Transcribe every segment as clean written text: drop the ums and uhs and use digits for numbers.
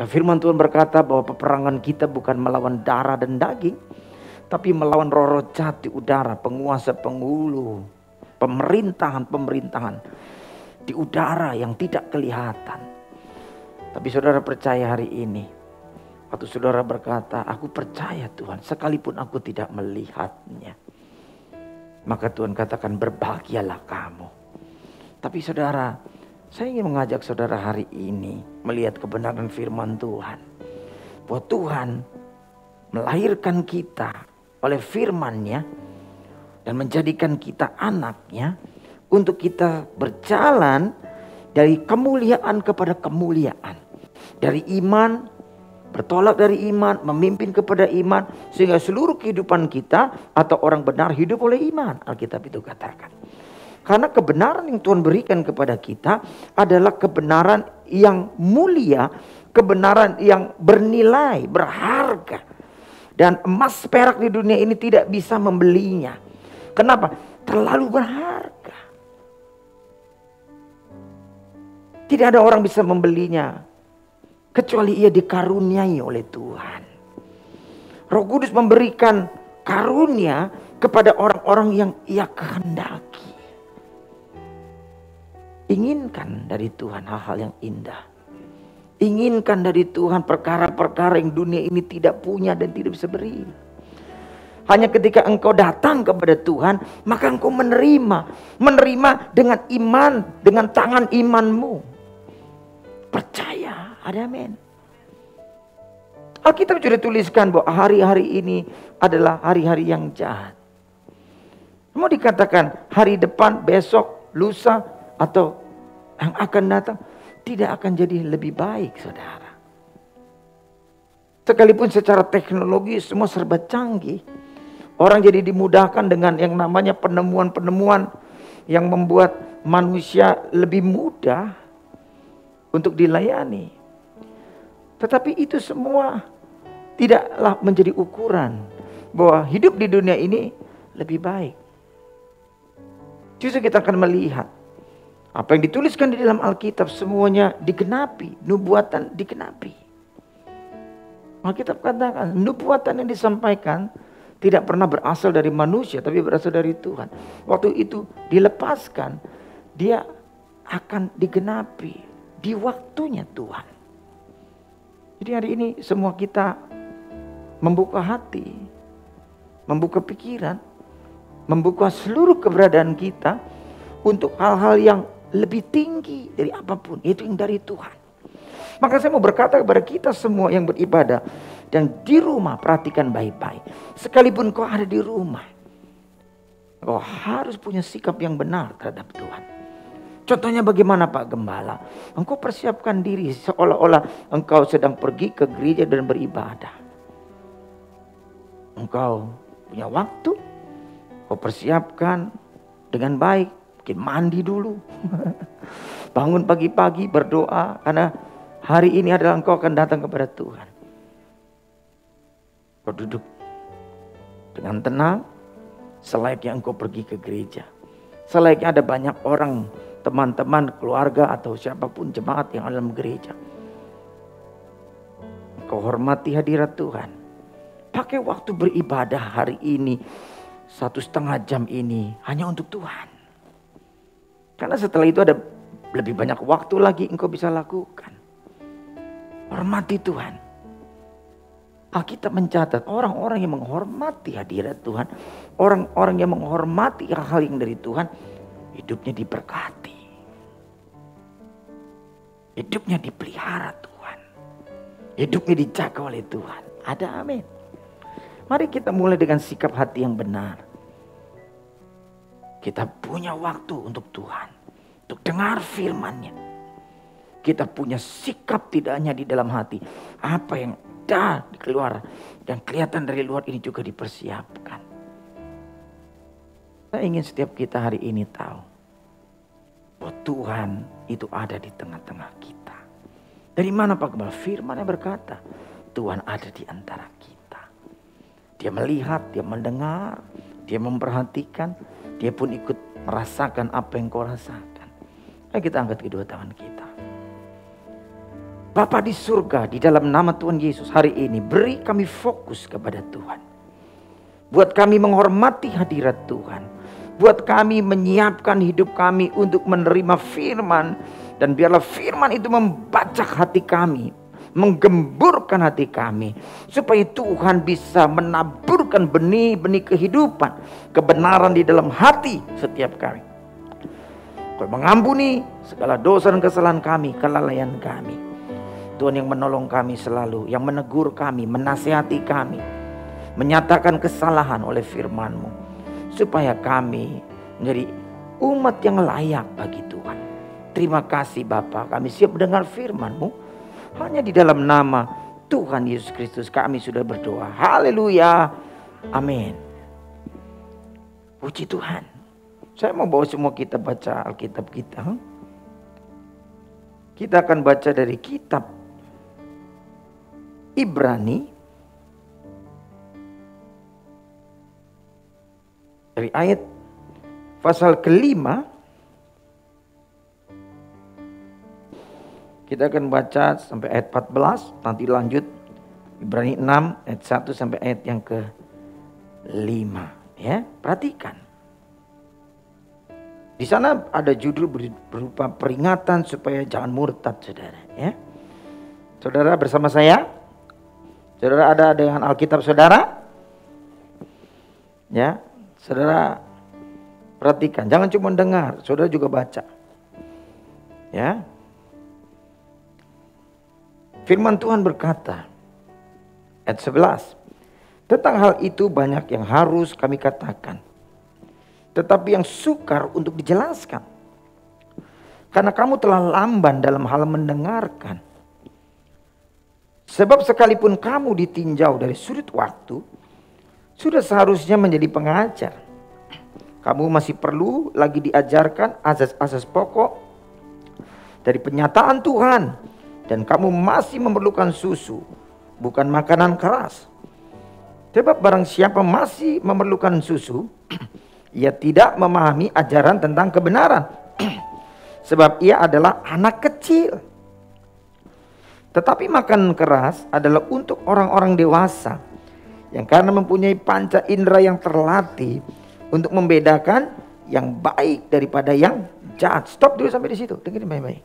Maka firman Tuhan berkata bahwa peperangan kita bukan melawan darah dan daging, tapi melawan roh-roh jahat di udara, penguasa penghulu, pemerintahan-pemerintahan di udara yang tidak kelihatan. Tapi saudara percaya hari ini, waktu saudara berkata, aku percaya Tuhan, sekalipun aku tidak melihatnya. Maka Tuhan katakan, berbahagialah kamu. Tapi saudara, saya ingin mengajak saudara hari ini melihat kebenaran firman Tuhan. Bahwa Tuhan melahirkan kita oleh firman-Nya dan menjadikan kita anak-Nya untuk kita berjalan dari kemuliaan kepada kemuliaan. Dari iman, bertolak dari iman, memimpin kepada iman, sehingga seluruh kehidupan kita atau orang benar hidup oleh iman. Alkitab itu katakan. Karena kebenaran yang Tuhan berikan kepada kita adalah kebenaran yang mulia, kebenaran yang bernilai, berharga. Dan emas perak di dunia ini tidak bisa membelinya. Kenapa? Terlalu berharga. Tidak ada orang bisa membelinya kecuali ia dikaruniai oleh Tuhan. Roh Kudus memberikan karunia kepada orang-orang yang ia kehendaki. Inginkan dari Tuhan hal-hal yang indah. Inginkan dari Tuhan perkara-perkara yang dunia ini tidak punya dan tidak bisa beri. Hanya ketika engkau datang kepada Tuhan, maka engkau menerima. Menerima dengan iman, dengan tangan imanmu. Percaya, ada amin. Alkitab sudah tuliskan bahwa hari-hari ini adalah hari-hari yang jahat. Mau dikatakan hari depan, besok, lusa, atau yang akan datang tidak akan jadi lebih baik, saudara. Sekalipun secara teknologi semua serba canggih, orang jadi dimudahkan dengan yang namanya penemuan-penemuan yang membuat manusia lebih mudah untuk dilayani. Tetapi itu semua tidaklah menjadi ukuran bahwa hidup di dunia ini lebih baik. Justru kita akan melihat apa yang dituliskan di dalam Alkitab semuanya digenapi, nubuatan digenapi. Alkitab katakan nubuatan yang disampaikan tidak pernah berasal dari manusia, tapi berasal dari Tuhan. Waktu itu dilepaskan, dia akan digenapi di waktunya Tuhan. Jadi hari ini semua kita membuka hati, membuka pikiran, membuka seluruh keberadaan kita untuk hal-hal yang lebih tinggi dari apapun, yaitu yang dari Tuhan. Maka saya mau berkata kepada kita semua yang beribadah dan di rumah, perhatikan baik-baik. Sekalipun kau ada di rumah, kau harus punya sikap yang benar terhadap Tuhan. Contohnya bagaimana Pak Gembala? Engkau persiapkan diri seolah-olah engkau sedang pergi ke gereja dan beribadah. Engkau punya waktu, kau persiapkan dengan baik. Mungkin mandi dulu. Bangun pagi-pagi berdoa. Karena hari ini adalah engkau akan datang kepada Tuhan. Kau duduk dengan tenang. Selayaknya engkau pergi ke gereja. Selayaknya ada banyak orang, teman-teman, keluarga atau siapapun jemaat yang ada dalam gereja. Engkau hormati hadirat Tuhan. Pakai waktu beribadah hari ini 1,5 jam ini hanya untuk Tuhan. Karena setelah itu ada lebih banyak waktu lagi engkau bisa lakukan. Hormati Tuhan. Alkitab mencatat orang-orang yang menghormati hadirat Tuhan, orang-orang yang menghormati hal-hal yang dari Tuhan, hidupnya diberkati. Hidupnya dipelihara Tuhan. Hidupnya dijaga oleh Tuhan. Ada amin. Mari kita mulai dengan sikap hati yang benar. Kita punya waktu untuk Tuhan. Untuk dengar firman-Nya. Kita punya sikap tidak hanya di dalam hati. Apa yang ada di keluar. Yang kelihatan dari luar ini juga dipersiapkan. Saya ingin setiap kita hari ini tahu. Bahwa Tuhan itu ada di tengah-tengah kita. Dari mana Pak Gembala? Firman-Nya berkata. Tuhan ada di antara kita. Dia melihat, dia mendengar, dia memperhatikan. Dia pun ikut merasakan apa yang kau rasakan. Ayo kita angkat kedua tangan kita. Bapa di surga, di dalam nama Tuhan Yesus hari ini, beri kami fokus kepada Tuhan. Buat kami menghormati hadirat Tuhan. Buat kami menyiapkan hidup kami untuk menerima firman. Dan biarlah firman itu membacak hati kami, menggemburkan hati kami, supaya Tuhan bisa menaburkan benih-benih kehidupan, kebenaran di dalam hati setiap kami. Kau mengampuni segala dosa dan kesalahan kami, kelalaian kami. Tuhan yang menolong kami selalu, yang menegur kami, menasihati kami, menyatakan kesalahan oleh firman-Mu, supaya kami menjadi umat yang layak bagi Tuhan. Terima kasih Bapa, kami siap mendengar firman-Mu. Hanya di dalam nama Tuhan Yesus Kristus kami sudah berdoa. Haleluya. Amin. Puji Tuhan. Saya mau bawa semua kita baca Alkitab kita. Kita akan baca dari kitab Ibrani dari ayat pasal kelima. Kita akan baca sampai ayat 14, nanti lanjut Ibrani 6 ayat 1 sampai ayat yang ke-5 ya. Perhatikan. Di sana ada judul berupa peringatan supaya jangan murtad, Saudara ya. Saudara bersama saya? Saudara ada dengan Alkitab Saudara? Ya, Saudara perhatikan, jangan cuma dengar, Saudara juga baca. Ya. Firman Tuhan berkata, ayat 11, tentang hal itu banyak yang harus kami katakan, tetapi yang sukar untuk dijelaskan. Karena kamu telah lamban dalam hal mendengarkan. Sebab sekalipun kamu ditinjau dari sudut waktu, sudah seharusnya menjadi pengajar. Kamu masih perlu lagi diajarkan asas-asas pokok dari penyataan Tuhan. Dan kamu masih memerlukan susu, bukan makanan keras. Sebab barang siapa masih memerlukan susu, ia tidak memahami ajaran tentang kebenaran. Sebab ia adalah anak kecil. Tetapi makanan keras adalah untuk orang-orang dewasa, yang karena mempunyai panca indera yang terlatih untuk membedakan yang baik daripada yang jahat. Stop dulu sampai di situ, dengerin baik-baik.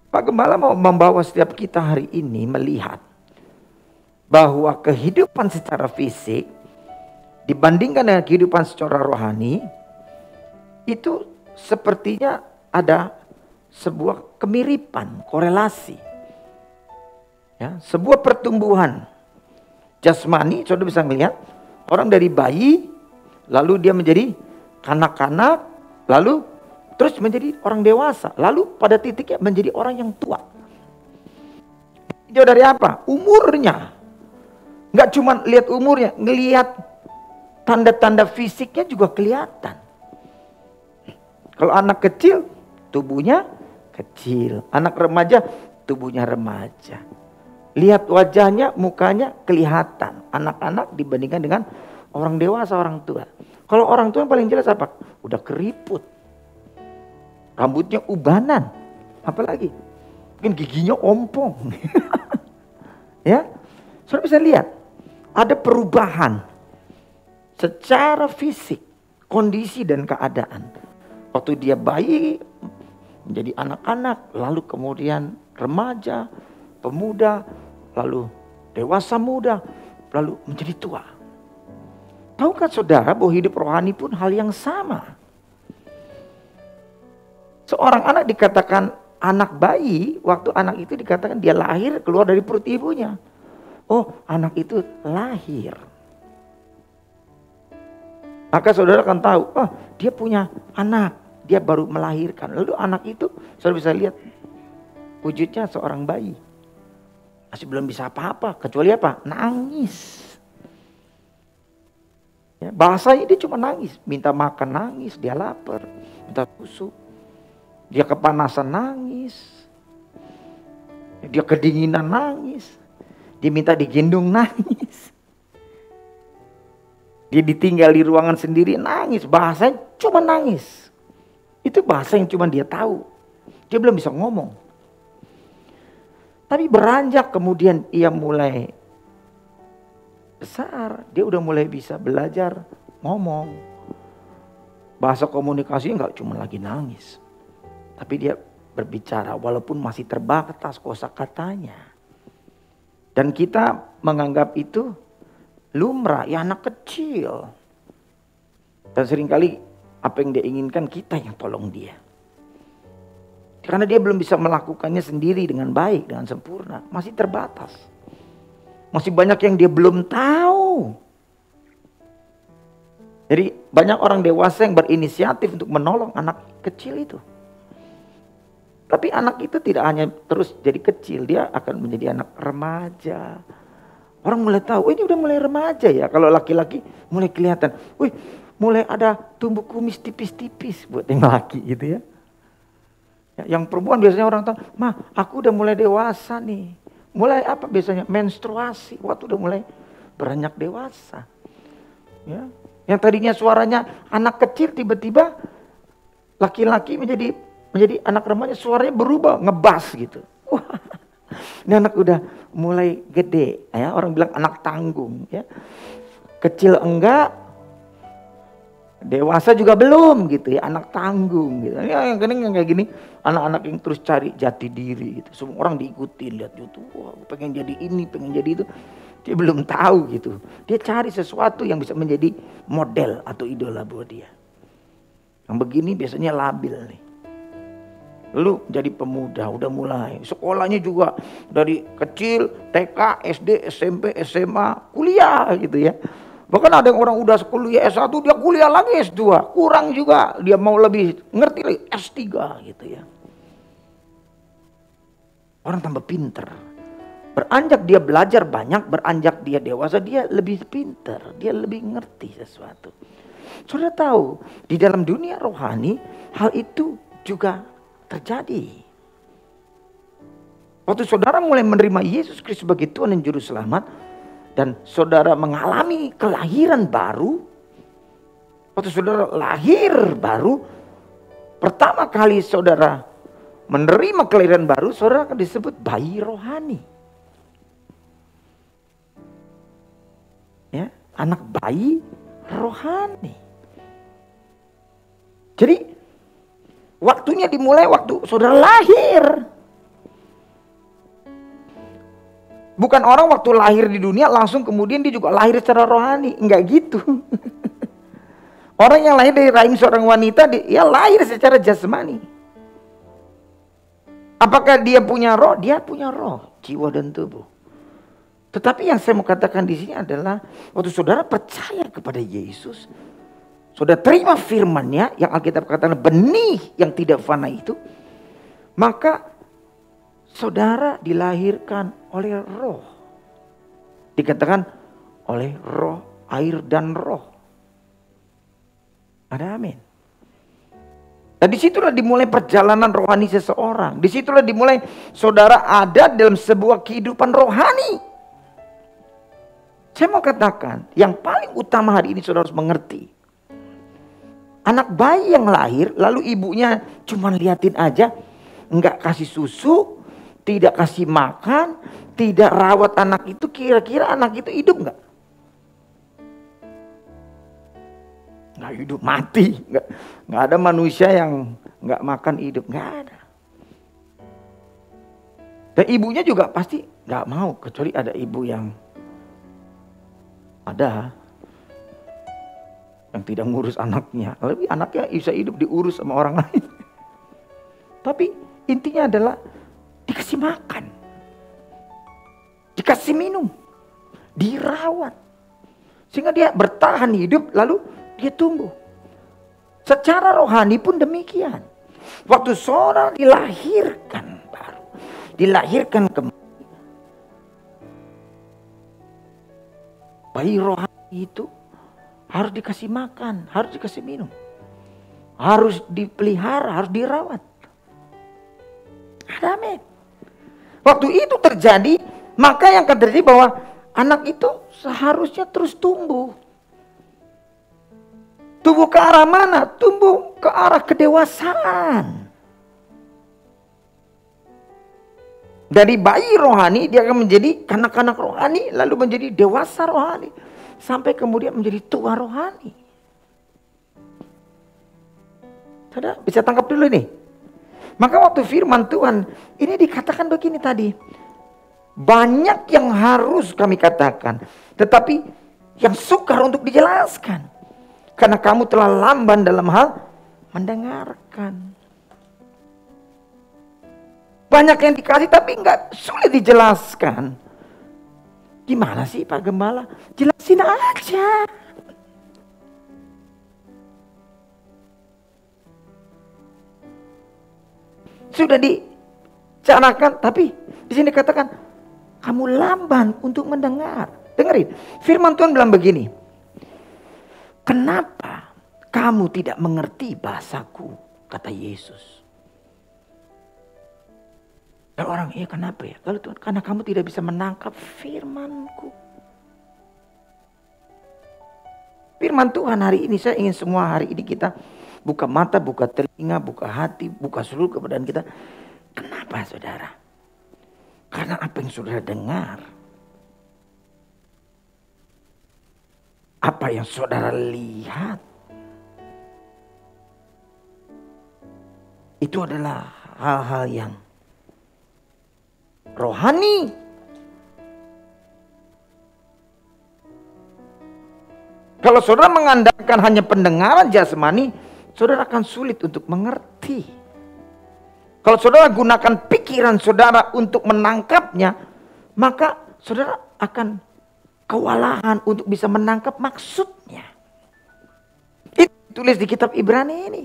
Pak Gembala mau membawa setiap kita hari ini melihat bahwa kehidupan secara fisik dibandingkan dengan kehidupan secara rohani itu sepertinya ada sebuah kemiripan, korelasi. Ya, sebuah pertumbuhan jasmani, saudara bisa melihat orang dari bayi, lalu dia menjadi kanak-kanak, lalu terus menjadi orang dewasa, lalu pada titiknya menjadi orang yang tua. Jauh dari apa? Umurnya. Nggak cuma lihat umurnya, ngelihat tanda-tanda fisiknya juga kelihatan. Kalau anak kecil, tubuhnya kecil. Anak remaja, tubuhnya remaja. Lihat wajahnya, mukanya kelihatan. Anak-anak dibandingkan dengan orang dewasa, orang tua. Kalau orang tua yang paling jelas apa? Udah keriput. Rambutnya ubanan. Apalagi? Mungkin giginya ompong. Ya, saudara bisa lihat. Ada perubahan secara fisik, kondisi dan keadaan. Waktu dia bayi, menjadi anak-anak, lalu kemudian remaja, pemuda, lalu dewasa muda, lalu menjadi tua. Tahukah saudara bahwa hidup rohani pun hal yang sama? Seorang anak dikatakan anak bayi, waktu anak itu dikatakan dia lahir keluar dari perut ibunya. Oh, anak itu lahir. Maka saudara akan tahu, oh dia punya anak, dia baru melahirkan. Lalu anak itu, saudara bisa lihat wujudnya seorang bayi. Masih belum bisa apa-apa, kecuali apa? Nangis. Ya, bahasanya dia cuma nangis, minta makan nangis, dia lapar, minta susu. Dia kepanasan nangis. Dia kedinginan nangis. Dia minta digendong nangis. Dia ditinggal di ruangan sendiri nangis. Bahasanya cuma nangis. Itu bahasa yang cuma dia tahu. Dia belum bisa ngomong. Tapi beranjak kemudian ia mulai besar, dia udah mulai bisa belajar ngomong. Bahasa komunikasinya nggak cuma lagi nangis, tapi dia berbicara walaupun masih terbatas kosakatanya. Dan kita menganggap itu lumrah, ya anak kecil. Dan seringkali apa yang dia inginkan kita yang tolong dia. Karena dia belum bisa melakukannya sendiri dengan baik, dengan sempurna. Masih terbatas. Masih banyak yang dia belum tahu. Jadi banyak orang dewasa yang berinisiatif untuk menolong anak kecil itu. Tapi anak itu tidak hanya terus jadi kecil, dia akan menjadi anak remaja. Orang mulai tahu, ini udah mulai remaja ya. Kalau laki-laki mulai kelihatan, wih mulai ada tumbuh kumis tipis-tipis buat yang laki gitu ya. Yang perempuan biasanya orang tahu, mah aku udah mulai dewasa nih. Mulai apa biasanya? Menstruasi, waktu udah mulai beranjak dewasa. Ya. Yang tadinya suaranya anak kecil tiba-tiba laki-laki menjadi anak remaja, suaranya berubah, ngebas gitu. Wah, ini anak udah mulai gede, ya orang bilang anak tanggung, ya. Kecil enggak, dewasa juga belum gitu ya, anak tanggung gitu. Ya, yang kayak gini, anak-anak yang terus cari jati diri gitu. Semua orang diikutin, lihat YouTube, wah pengen jadi ini, pengen jadi itu. Dia belum tahu gitu. Dia cari sesuatu yang bisa menjadi model atau idola buat dia. Yang begini biasanya labil nih. Lalu jadi pemuda, udah mulai. Sekolahnya juga dari kecil, TK, SD, SMP, SMA, kuliah gitu ya. Bahkan ada yang orang udah kuliah S1, dia kuliah lagi S2. Kurang juga, dia mau lebih ngerti lagi S3 gitu ya. Orang tambah pinter. Beranjak dia belajar banyak, beranjak dia dewasa, dia lebih pinter. Dia lebih ngerti sesuatu. Saudara tahu, di dalam dunia rohani, hal itu juga terjadi. Waktu saudara mulai menerima Yesus Kristus sebagai Tuhan dan Juru Selamat, dan saudara mengalami kelahiran baru, waktu saudara lahir baru, pertama kali saudara menerima kelahiran baru, saudara akan disebut bayi rohani. Ya, anak bayi rohani. Jadi waktunya dimulai waktu saudara lahir. Bukan orang waktu lahir di dunia langsung kemudian dia juga lahir secara rohani. Enggak gitu. Orang yang lahir dari rahim seorang wanita, dia lahir secara jasmani. Apakah dia punya roh? Dia punya roh, jiwa dan tubuh. Tetapi yang saya mau katakan di sini adalah waktu saudara percaya kepada Yesus, saudara terima firman-Nya yang Alkitab katakan benih yang tidak fana itu, maka saudara dilahirkan oleh roh. Dikatakan oleh roh, air dan roh. Ada amin. Dan disitulah dimulai perjalanan rohani seseorang. Disitulah dimulai saudara ada dalam sebuah kehidupan rohani. Saya mau katakan, yang paling utama hari ini saudara harus mengerti. Anak bayi yang lahir, lalu ibunya cuma liatin aja, enggak kasih susu, tidak kasih makan, tidak rawat anak itu, kira-kira anak itu hidup enggak? Enggak hidup, mati. Enggak ada manusia yang enggak makan hidup, enggak ada. Dan ibunya juga pasti enggak mau, kecuali ada ibu yang yang tidak ngurus anaknya. Lebih anaknya bisa hidup diurus sama orang lain. Tapi intinya adalah dikasih makan, dikasih minum, dirawat. Sehingga dia bertahan hidup lalu dia tumbuh. Secara rohani pun demikian. Waktu saudara dilahirkan baru, dilahirkan kembali, bayi rohani itu harus dikasih makan, harus dikasih minum, harus dipelihara, harus dirawat. Amin. Waktu itu terjadi, maka yang akan terjadi bahwa anak itu seharusnya terus tumbuh. Tumbuh ke arah mana? Tumbuh ke arah kedewasaan. Dari bayi rohani dia akan menjadi kanak-kanak rohani, lalu menjadi dewasa rohani, sampai kemudian menjadi tua rohani. Saudara bisa tangkap dulu nih. Maka waktu firman Tuhan ini dikatakan begini tadi. Banyak yang harus kami katakan, tetapi yang sukar untuk dijelaskan. Karena kamu telah lamban dalam hal mendengarkan. Banyak yang dikasih tapi sulit dijelaskan. Gimana sih Pak Gembala? Jelasin aja. Sudah dicarakan, tapi di sini katakan kamu lamban untuk mendengar. Dengerin, firman Tuhan bilang begini. Kenapa kamu tidak mengerti bahasaku? Kata Yesus. Lalu orang, iya kenapa ya? Lalu Tuhan, karena kamu tidak bisa menangkap firman-Ku. Firman Tuhan hari ini, saya ingin semua hari ini kita buka mata, buka telinga, buka hati, buka seluruh keadaan kita. Kenapa saudara? Karena apa yang saudara dengar, apa yang saudara lihat, itu adalah hal-hal yang rohani. Kalau saudara mengandalkan hanya pendengaran jasmani, saudara akan sulit untuk mengerti. Kalau saudara gunakan pikiran saudara untuk menangkapnya, maka saudara akan kewalahan untuk bisa menangkap maksudnya. Itu ditulis di kitab Ibrani ini.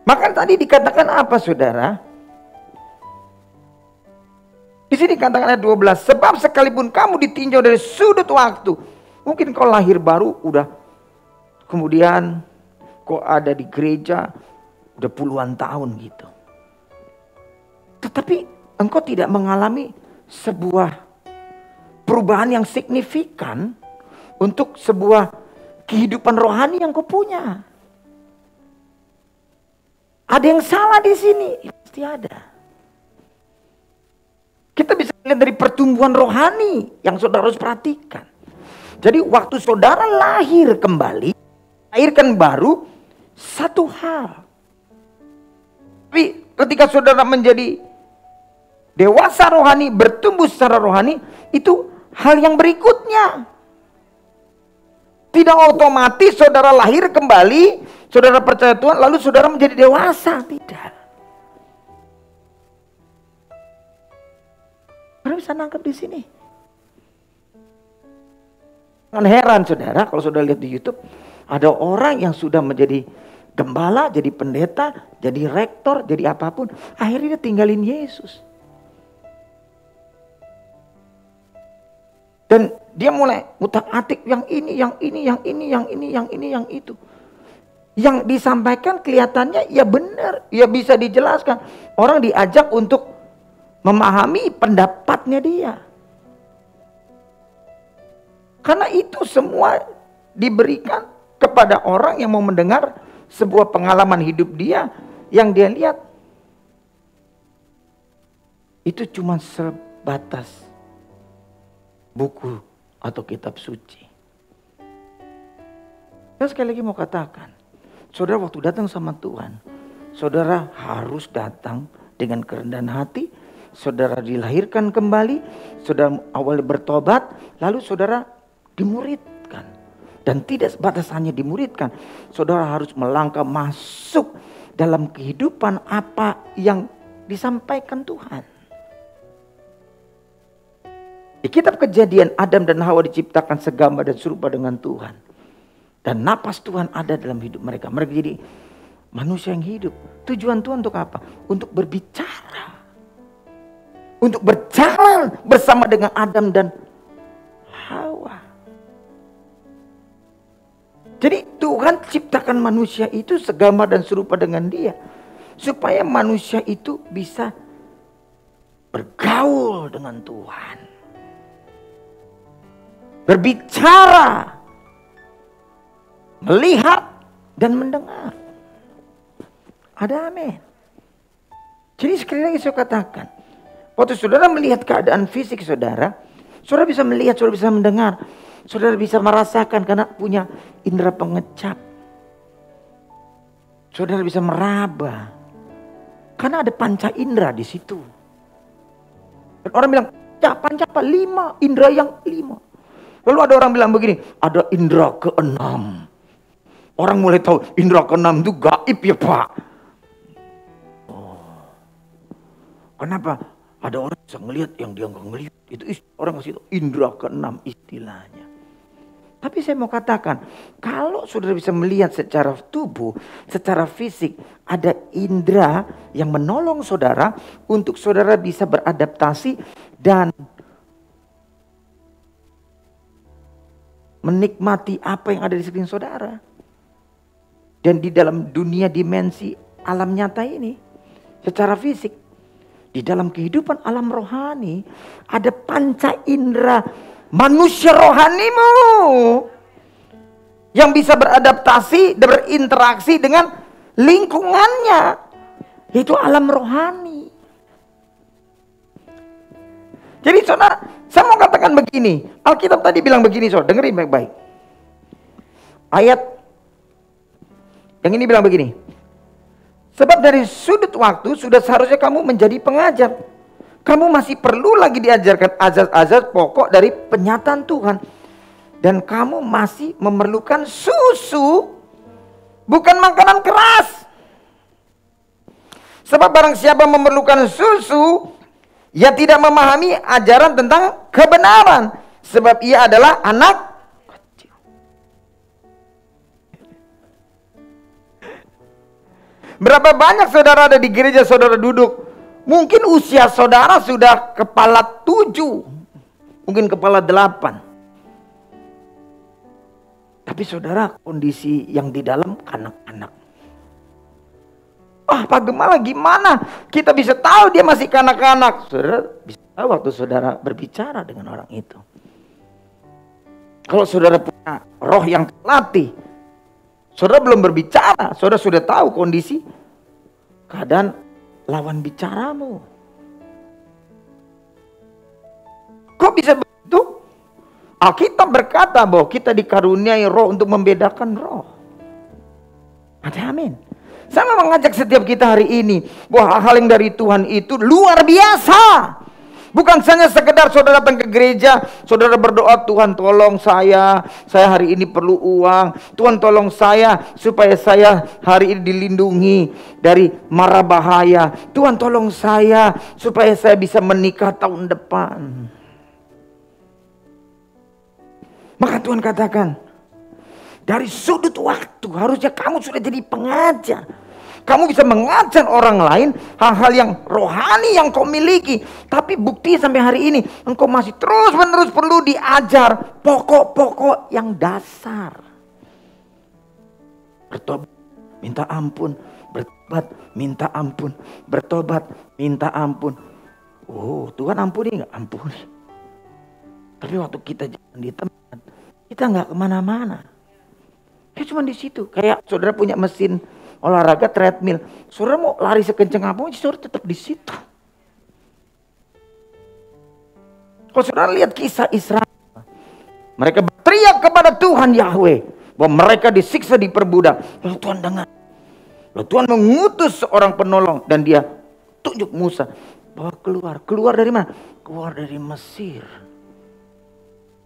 Maka tadi dikatakan apa saudara? Di sini katakan ayat 12. Sebab sekalipun kamu ditinjau dari sudut waktu. Mungkin kau lahir baru udah. Kemudian kau ada di gereja udah puluhan tahun gitu. Tetapi engkau tidak mengalami sebuah perubahan yang signifikan untuk sebuah kehidupan rohani yang kau punya. Ada yang salah di sini, pasti ada. Kita bisa lihat dari pertumbuhan rohani yang saudara harus perhatikan. Jadi waktu saudara lahir kembali, lahirkan baru satu hal. Tapi ketika saudara menjadi dewasa rohani, bertumbuh secara rohani, itu hal yang berikutnya. Tidak otomatis saudara lahir kembali, saudara percaya Tuhan, lalu saudara menjadi dewasa. Tidak. Saudara bisa nangkep di sini. Jangan heran saudara, kalau saudara lihat di YouTube, ada orang yang sudah menjadi gembala, jadi pendeta, jadi rektor, jadi apapun, akhirnya dia tinggalin Yesus. Dan dia mulai utak-atik yang ini, yang ini, yang ini, yang ini, yang ini, yang itu. Yang disampaikan kelihatannya ya benar, ya bisa dijelaskan. Orang diajak untuk memahami pendapatnya dia. Karena itu semua diberikan kepada orang yang mau mendengar sebuah pengalaman hidup dia yang dia lihat. Itu cuma sebatas buku atau kitab suci. Saya sekali lagi mau katakan, saudara waktu datang sama Tuhan, saudara harus datang dengan kerendahan hati, saudara dilahirkan kembali, saudara awal bertobat, lalu saudara dimuridkan. Dan tidak sebatas hanya dimuridkan, saudara harus melangkah masuk dalam kehidupan apa yang disampaikan Tuhan. Di kitab Kejadian, Adam dan Hawa diciptakan segambar dan serupa dengan Tuhan. Dan napas Tuhan ada dalam hidup mereka. Mereka jadi manusia yang hidup. Tujuan Tuhan untuk apa? Untuk berbicara. Untuk berjalan bersama dengan Adam dan Hawa. Jadi Tuhan ciptakan manusia itu segambar dan serupa dengan dia. Supaya manusia itu bisa bergaul dengan Tuhan. Berbicara, melihat, dan mendengar. Ada amin. Jadi sekali lagi saya katakan, waktu saudara melihat keadaan fisik saudara bisa melihat, saudara bisa mendengar, saudara bisa merasakan karena punya indera pengecap. Saudara bisa meraba karena ada panca indera di situ. Dan orang bilang, panca apa? 5, indera yang 5. Lalu ada orang bilang begini, ada indera ke-6. Orang mulai tahu indera ke-6 itu gaib ya Pak. Oh. Kenapa? Ada orang bisa ngelihat yang dia nggak ngelihat. Itu orang ngasih tahu indera ke-6 istilahnya. Tapi saya mau katakan, kalau saudara bisa melihat secara tubuh, secara fisik, ada indera yang menolong saudara untuk saudara bisa beradaptasi dan menikmati apa yang ada di sekeliling saudara. Dan di dalam dunia dimensi alam nyata ini, secara fisik, di dalam kehidupan alam rohani, ada panca indera manusia rohanimu yang bisa beradaptasi dan berinteraksi dengan lingkungannya, yaitu alam rohani. Jadi saudara, saya mau katakan begini, Alkitab tadi bilang begini, saudara, dengerin baik-baik. Ayat yang ini bilang begini, sebab dari sudut waktu sudah seharusnya kamu menjadi pengajar. Kamu masih perlu lagi diajarkan azas-azas pokok dari penyataan Tuhan. Dan kamu masih memerlukan susu, bukan makanan keras. Sebab barang siapa memerlukan susu, ia tidak memahami ajaran tentang kebenaran. Sebab ia adalah anak kecil. Berapa banyak saudara ada di gereja, saudara duduk. Mungkin usia saudara sudah kepala 7, mungkin kepala 8. Tapi saudara, kondisi yang di dalam kanak-kanak. Pak Gembala gimana kita bisa tahu dia masih kanak-kanak? Saudara bisa tahu waktu saudara berbicara dengan orang itu. Kalau saudara punya roh yang terlatih, saudara belum berbicara, saudara sudah tahu kondisi keadaan lawan bicaramu. Kok bisa begitu? Alkitab berkata bahwa kita dikaruniai roh untuk membedakan roh. Ada amin. Saya mau mengajak setiap kita hari ini bahwa hal yang dari Tuhan itu luar biasa. Bukan saja sekedar saudara datang ke gereja, saudara berdoa, Tuhan tolong saya hari ini perlu uang. Tuhan tolong saya supaya saya hari ini dilindungi dari mara bahaya. Tuhan tolong saya supaya saya bisa menikah tahun depan. Maka Tuhan katakan, dari sudut waktu harusnya kamu sudah jadi pengajar. Kamu bisa mengajar orang lain hal-hal yang rohani yang kau miliki. Tapi bukti sampai hari ini engkau masih terus-menerus perlu diajar pokok-pokok yang dasar. Bertobat, minta ampun. Bertobat, minta ampun. Bertobat, minta ampun. Oh, Tuhan ampuni nggak? Ampuni. Tapi waktu kita jalan di tempat, kita nggak kemana-mana. Kita cuma di situ. Kayak saudara punya mesin olahraga treadmill, saudara mau lari sekencang apapun, saudara tetap di situ. Kalau saudara lihat kisah Israel, mereka berteriak kepada Tuhan Yahweh bahwa mereka disiksa, diperbudak. Lalu Tuhan dengar. Lalu Tuhan mengutus seorang penolong dan dia tunjuk Musa bahwa keluar dari mana? Keluar dari Mesir.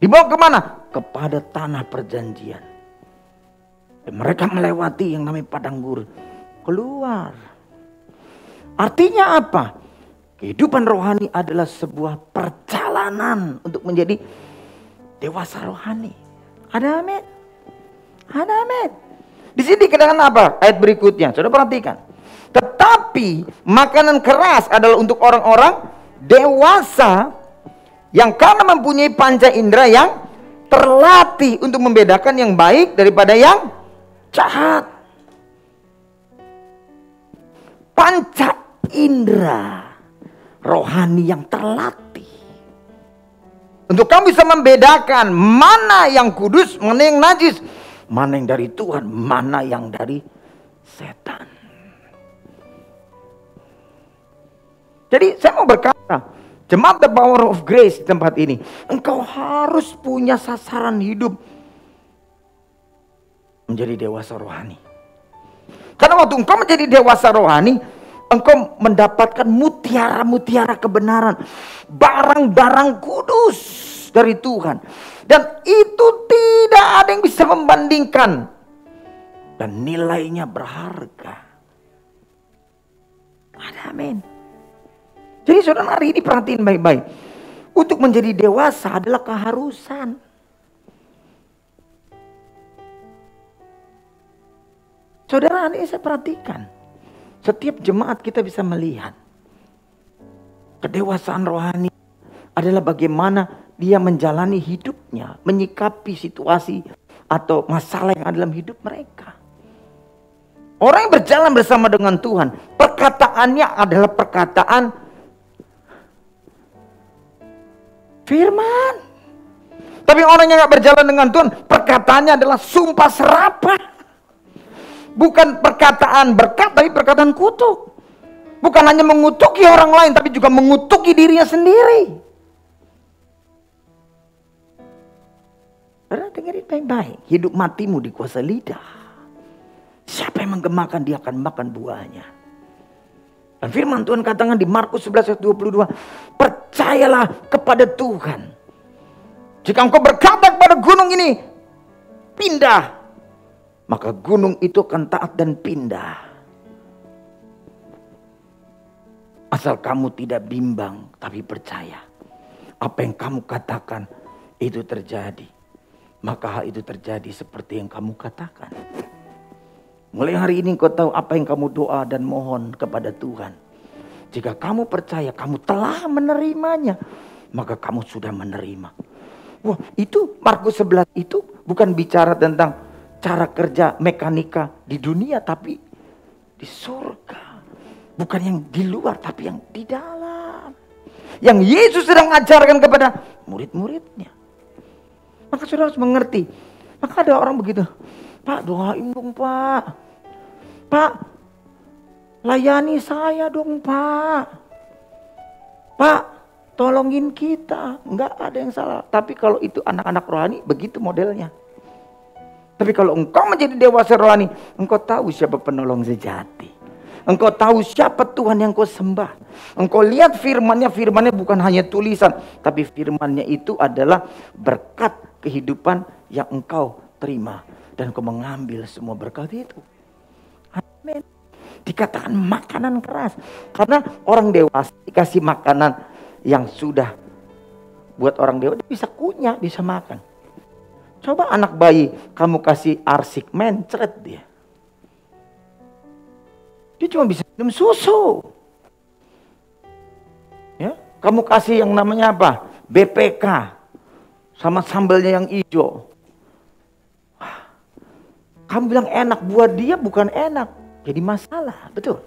Dibawa kemana? Kepada tanah perjanjian. Mereka melewati yang namanya padang gurun. Keluar. Artinya apa? Kehidupan rohani adalah sebuah perjalanan untuk menjadi dewasa rohani. Ada amin? Ada amin? Di sini dikatakan apa? Ayat berikutnya. Saudara perhatikan. Tetapi makanan keras adalah untuk orang-orang dewasa yang karena mempunyai panca indera yang terlatih untuk membedakan yang baik daripada yang jahat. Panca indera rohani yang terlatih untuk kamu bisa membedakan mana yang kudus, mana yang najis, mana yang dari Tuhan, mana yang dari setan. Jadi saya mau berkata, jemaat The Power of Grace di tempat ini, engkau harus punya sasaran hidup menjadi dewasa rohani. Karena waktu engkau menjadi dewasa rohani, engkau mendapatkan mutiara-mutiara kebenaran, barang-barang kudus dari Tuhan. Dan itu tidak ada yang bisa membandingkan. Dan nilainya berharga. Amin. Jadi saudara, hari ini perhatiin baik-baik. Untuk menjadi dewasa adalah keharusan. Saudara, hari ini saya perhatikan. Setiap jemaat kita bisa melihat. Kedewasaan rohani adalah bagaimana dia menjalani hidupnya. Menyikapi situasi atau masalah yang ada dalam hidup mereka. Orang yang berjalan bersama dengan Tuhan, perkataannya adalah perkataan firman. Tapi orang yang gak berjalan dengan Tuhan, perkataannya adalah sumpah serapah. Bukan perkataan berkat, tapi perkataan kutuk. Bukan hanya mengutuki orang lain, tapi juga mengutuki dirinya sendiri. Saudara, dengerin baik-baik. Hidup matimu dikuasai lidah. Siapa yang menggemakan, dia akan makan buahnya. Dan firman Tuhan katakan di Markus 11 ayat 22, percayalah kepada Tuhan. Jika engkau berkata kepada gunung ini, pindah, maka gunung itu akan taat dan pindah. Asal kamu tidak bimbang, tapi percaya. Apa yang kamu katakan itu terjadi. Maka hal itu terjadi seperti yang kamu katakan. Mulai hari ini kau tahu apa yang kamu doa dan mohon kepada Tuhan. Jika kamu percaya kamu telah menerimanya, maka kamu sudah menerima. Wah, itu Markus 11 itu bukan bicara tentang cara kerja mekanika di dunia, tapi di surga. Bukan yang di luar, tapi yang di dalam. Yang Yesus sedang ajarkan kepada murid-muridnya. Maka saudara harus mengerti. Maka ada orang begitu, Pak, doain dong Pak. Pak, layani saya dong Pak. Pak, tolongin kita. Enggak ada yang salah. Tapi kalau itu anak-anak rohani, begitu modelnya. Tapi kalau engkau menjadi dewasa rohani, engkau tahu siapa penolong sejati. Engkau tahu siapa Tuhan yang kau sembah. Engkau lihat firman-Nya bukan hanya tulisan. Tapi firman-Nya itu adalah berkat kehidupan yang engkau terima. Dan kau mengambil semua berkat itu. Amin. Dikatakan makanan keras. Karena orang dewasa dikasih makanan yang sudah buat orang dewasa bisa kunyah, bisa makan. Coba anak bayi kamu kasih arsik, mencret dia. Dia cuma bisa minum susu. Ya, kamu kasih yang namanya apa? BPK sama sambalnya yang hijau. Kamu bilang enak, buat dia bukan enak. Jadi masalah, betul.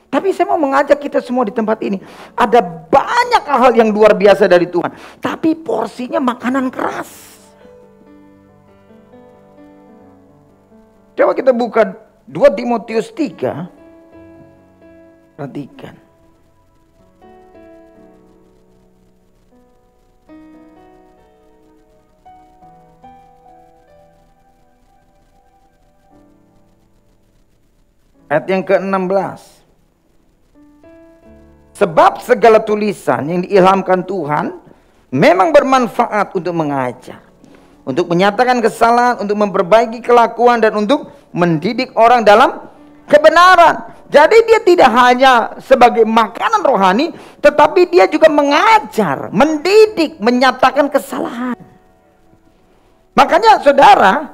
Tapi saya mau mengajak kita semua di tempat ini. Ada banyak hal yang luar biasa dari Tuhan. Tapi porsinya makanan keras. Coba kita buka 2 Timotius 3. Perhatikan. Ayat yang ke-16. Sebab segala tulisan yang diilhamkan Tuhan memang bermanfaat untuk mengajar, untuk menyatakan kesalahan, untuk memperbaiki kelakuan, dan untuk mendidik orang dalam kebenaran. Jadi dia tidak hanya sebagai makanan rohani, tetapi dia juga mengajar, mendidik, menyatakan kesalahan. Makanya saudara,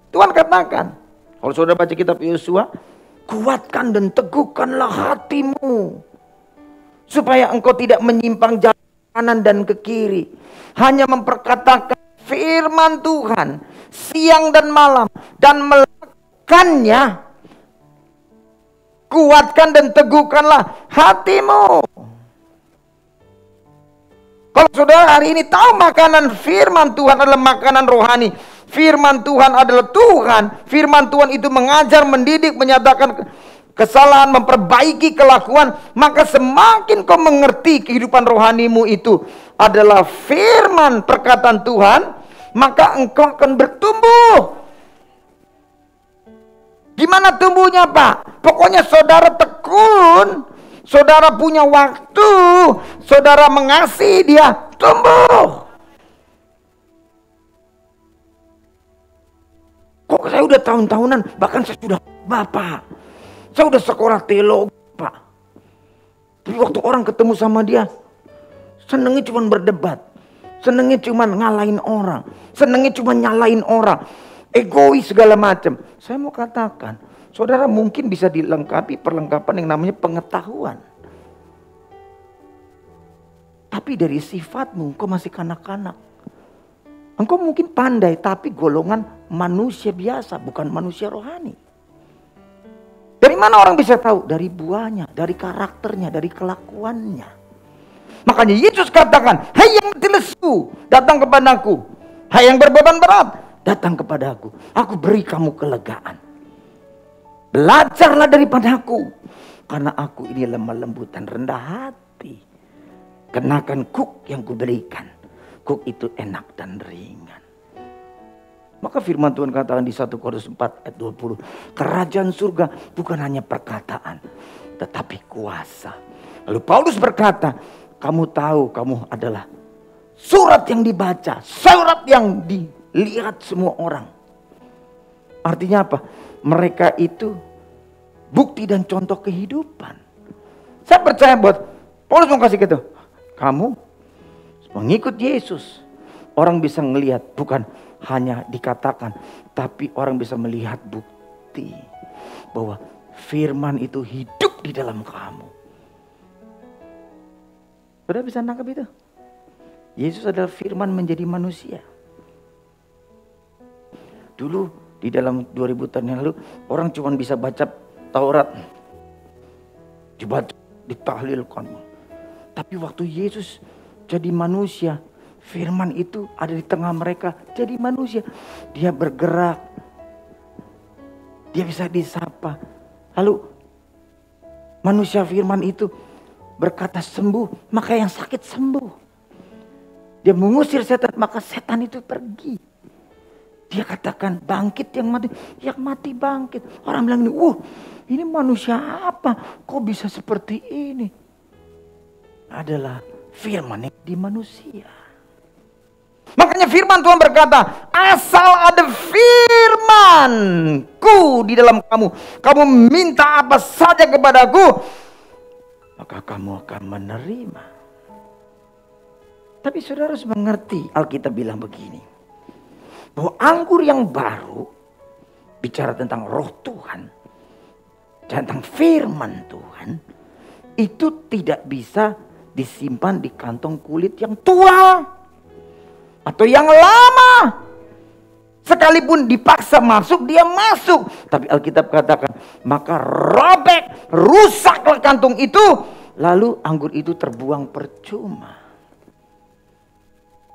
Tuhan katakan, kalau saudara baca kitab Yosua, kuatkan dan teguhkanlah hatimu, supaya engkau tidak menyimpang jalan kanan dan ke kiri, hanya memperkatakan firman Tuhan siang dan malam dan melakukannya. Kuatkan dan teguhkanlah hatimu. Kalau saudara hari ini tahu makanan firman Tuhan adalah makanan rohani, firman Tuhan adalah Tuhan, firman Tuhan itu mengajar, mendidik, menyatakan kesalahan, memperbaiki kelakuan, maka semakin kau mengerti kehidupan rohanimu itu adalah firman perkataan Tuhan, maka engkau akan bertumbuh. Gimana tumbuhnya, Pak? Pokoknya saudara tekun, saudara punya waktu, saudara mengasihi dia, tumbuh. Kok saya udah tahun-tahunan, bahkan saya sudah Bapak, saya udah sekolah teologi, Pak. Tapi waktu orang ketemu sama dia, senengnya cuma berdebat, senengnya cuma ngalahin orang, senengnya cuma nyalahin orang, egois segala macam. Saya mau katakan, saudara mungkin bisa dilengkapi perlengkapan yang namanya pengetahuan. Tapi dari sifatmu, kau masih kanak-kanak. Engkau mungkin pandai, tapi golongan manusia biasa, bukan manusia rohani. Dari mana orang bisa tahu? Dari buahnya, dari karakternya, dari kelakuannya. Makanya Yesus katakan, hai yang mati lesu, datang kepadaku. Hai yang berbeban berat, datang kepadaku. Aku beri kamu kelegaan. Belajarlah daripadaku, karena aku ini lemah lembut dan rendah hati. Kenakan kuk yang kuberikan. Kuk itu enak dan ringan. Maka firman Tuhan katakan di 1 Korintus 4 ayat 20. Kerajaan surga bukan hanya perkataan, tetapi kuasa. Lalu Paulus berkata, kamu tahu kamu adalah surat yang dibaca, surat yang dilihat semua orang. Artinya apa? Mereka itu bukti dan contoh kehidupan. Saya percaya buat Paulus mau kasih gitu. Kamu mengikut Yesus, orang bisa melihat, bukan hanya dikatakan, tapi orang bisa melihat bukti bahwa firman itu hidup di dalam kamu. Sudah bisa nangkap itu? Yesus adalah firman menjadi manusia. Dulu di dalam 2000 tahun yang lalu, orang cuma bisa baca Taurat, dibaca, ditahlilkan. Tapi waktu Yesus jadi manusia, firman itu ada di tengah mereka, jadi manusia. Dia bergerak, dia bisa disapa. Lalu manusia firman itu berkata sembuh, maka yang sakit sembuh. Dia mengusir setan, maka setan itu pergi. Dia katakan bangkit yang mati bangkit. Orang bilang, ini manusia apa? Kok bisa seperti ini? Adalah firman yang di manusia. Makanya firman Tuhan berkata, asal ada firman-Ku di dalam kamu, kamu minta apa saja kepadaku, maka kamu akan menerima. Tapi saudara harus mengerti, Alkitab bilang begini, bahwa anggur yang baru bicara tentang roh Tuhan, tentang firman Tuhan, itu tidak bisa disimpan di kantong kulit yang tua atau yang lama. Sekalipun dipaksa masuk, dia masuk. Tapi Alkitab katakan, maka robek, rusaklah kantung itu, lalu anggur itu terbuang percuma.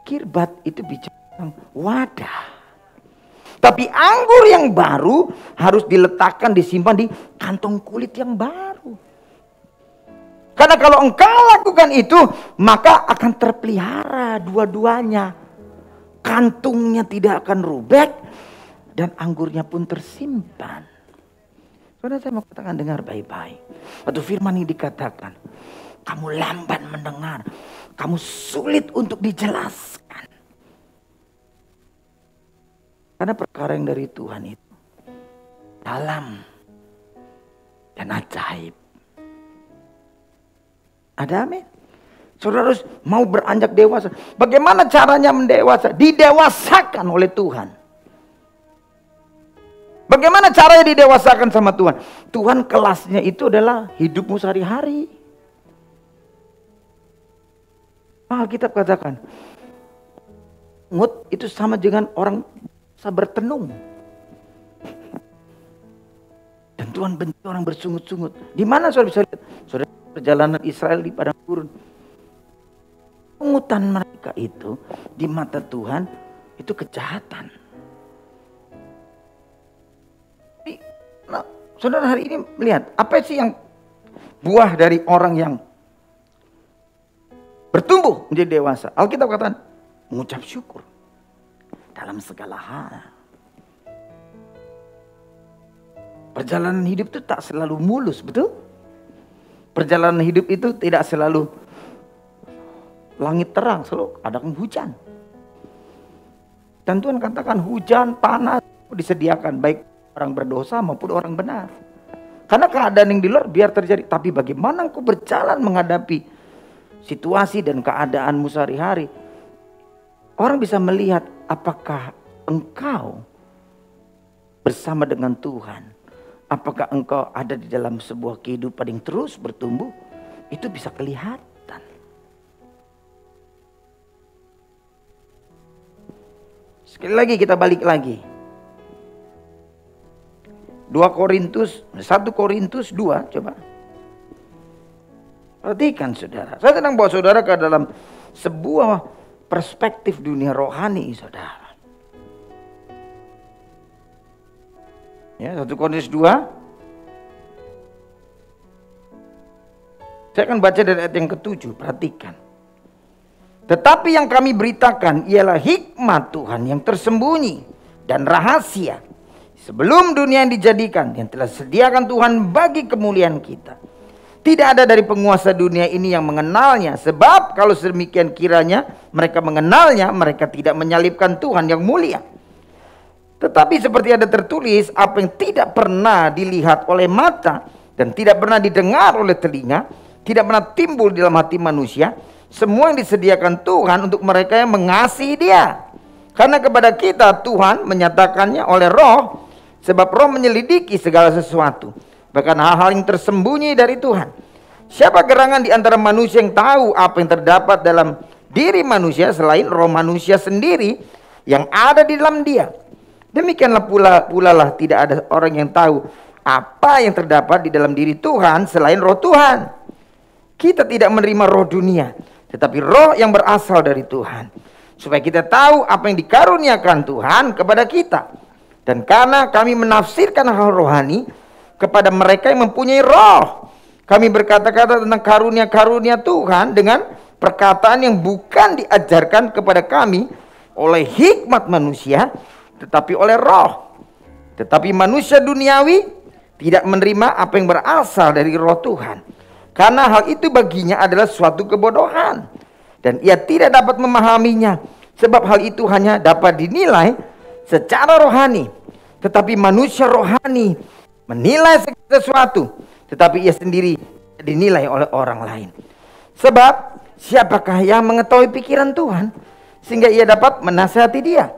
Kirbat itu bicara tentang wadah. Tapi anggur yang baru harus diletakkan, disimpan di kantong kulit yang baru. Karena kalau engkau lakukan itu, maka akan terpelihara dua-duanya. Kantungnya tidak akan robek dan anggurnya pun tersimpan. Saudara, saya mau katakan, dengar baik-baik. Waktu firman ini dikatakan, kamu lamban mendengar, kamu sulit untuk dijelaskan. Karena perkara yang dari Tuhan itu dalam dan ajaib. Ada amin. Saudara harus mau beranjak dewasa. Bagaimana caranya mendewasa? Didewasakan oleh Tuhan. Bagaimana caranya didewasakan sama Tuhan? Tuhan kelasnya itu adalah hidupmu sehari-hari. Alkitab katakan, ngut itu sama dengan orang bertenung. Dan Tuhan benci orang bersungut-sungut. Di mana saudara bisa lihat? Saudara, perjalanan Israel di padang gurun. Pungutan mereka itu di mata Tuhan itu kejahatan. Saudara hari ini melihat apa sih yang buah dari orang yang bertumbuh menjadi dewasa? Alkitab katakan mengucap syukur dalam segala hal. Perjalanan hidup itu tak selalu mulus, betul? Perjalanan hidup itu tidak selalu langit terang, selalu ada hujan. Dan Tuhan katakan hujan, panas disediakan baik orang berdosa maupun orang benar. Karena keadaan yang di luar biar terjadi, tapi bagaimana engkau berjalan menghadapi situasi dan keadaanmu sehari-hari. Orang bisa melihat apakah engkau bersama dengan Tuhan. Apakah engkau ada di dalam sebuah kehidupan yang terus bertumbuh? Itu bisa kelihatan. Sekali lagi kita balik lagi. 1 Korintus 2 coba. Perhatikan saudara. Saya sedang bawa saudara ke dalam sebuah perspektif dunia rohani saudara. Ya, 1 Korintus 2. Saya akan baca dari ayat yang ke-7, perhatikan. Tetapi yang kami beritakan ialah hikmat Tuhan yang tersembunyi dan rahasia sebelum dunia yang dijadikan, yang telah sediakan Tuhan bagi kemuliaan kita. Tidak ada dari penguasa dunia ini yang mengenalnya, sebab kalau sedemikian kiranya mereka mengenalnya, mereka tidak menyalibkan Tuhan yang mulia. Tetapi seperti ada tertulis, apa yang tidak pernah dilihat oleh mata dan tidak pernah didengar oleh telinga, tidak pernah timbul di dalam hati manusia, semua yang disediakan Tuhan untuk mereka yang mengasihi Dia. Karena kepada kita Tuhan menyatakannya oleh Roh, sebab Roh menyelidiki segala sesuatu, bahkan hal-hal yang tersembunyi dari Tuhan. Siapa gerangan di antara manusia yang tahu apa yang terdapat dalam diri manusia selain roh manusia sendiri yang ada di dalam dia? Demikianlah pula lah tidak ada orang yang tahu apa yang terdapat di dalam diri Tuhan selain roh Tuhan. Kita tidak menerima roh dunia, tetapi roh yang berasal dari Tuhan, supaya kita tahu apa yang dikaruniakan Tuhan kepada kita. Dan karena kami menafsirkan hal rohani kepada mereka yang mempunyai roh, kami berkata-kata tentang karunia-karunia Tuhan dengan perkataan yang bukan diajarkan kepada kami oleh hikmat manusia, tetapi oleh roh. Tetapi manusia duniawi tidak menerima apa yang berasal dari roh Tuhan, karena hal itu baginya adalah suatu kebodohan, dan ia tidak dapat memahaminya, sebab hal itu hanya dapat dinilai secara rohani. Tetapi manusia rohani menilai sesuatu, tetapi ia sendiri dinilai oleh orang lain. Sebab siapakah yang mengetahui pikiran Tuhan sehingga ia dapat menasihati dia?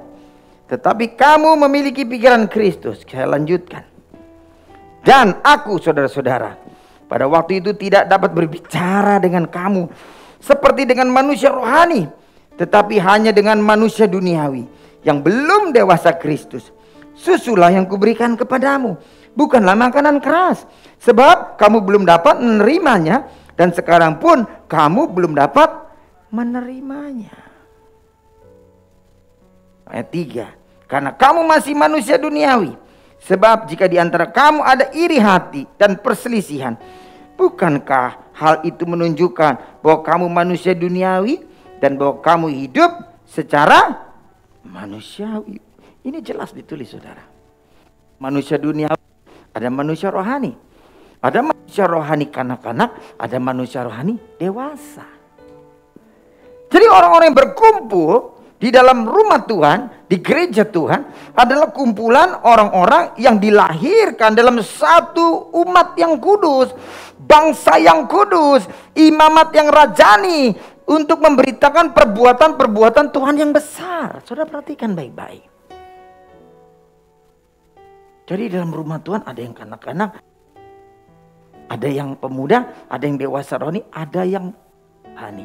Tetapi kamu memiliki pikiran Kristus. Saya lanjutkan. Dan aku saudara-saudara, pada waktu itu tidak dapat berbicara dengan kamu seperti dengan manusia rohani, tetapi hanya dengan manusia duniawi yang belum dewasa Kristus. Susulah yang kuberikan kepadamu, bukanlah makanan keras, sebab kamu belum dapat menerimanya, dan sekarang pun kamu belum dapat menerimanya. Ayat 3. Karena kamu masih manusia duniawi. Sebab jika di antara kamu ada iri hati dan perselisihan, bukankah hal itu menunjukkan bahwa kamu manusia duniawi dan bahwa kamu hidup secara manusiawi? Ini jelas ditulis saudara. Manusia duniawi, ada manusia rohani. Ada manusia rohani kanak-kanak, ada manusia rohani dewasa. Jadi orang-orang yang berkumpul di dalam rumah Tuhan, di gereja Tuhan, adalah kumpulan orang-orang yang dilahirkan dalam satu umat yang kudus, bangsa yang kudus, imamat yang rajani, untuk memberitakan perbuatan-perbuatan Tuhan yang besar. Saudara perhatikan baik-baik. Jadi dalam rumah Tuhan ada yang kanak-kanak, ada yang pemuda, ada yang dewasa rohani, ada yang rohani.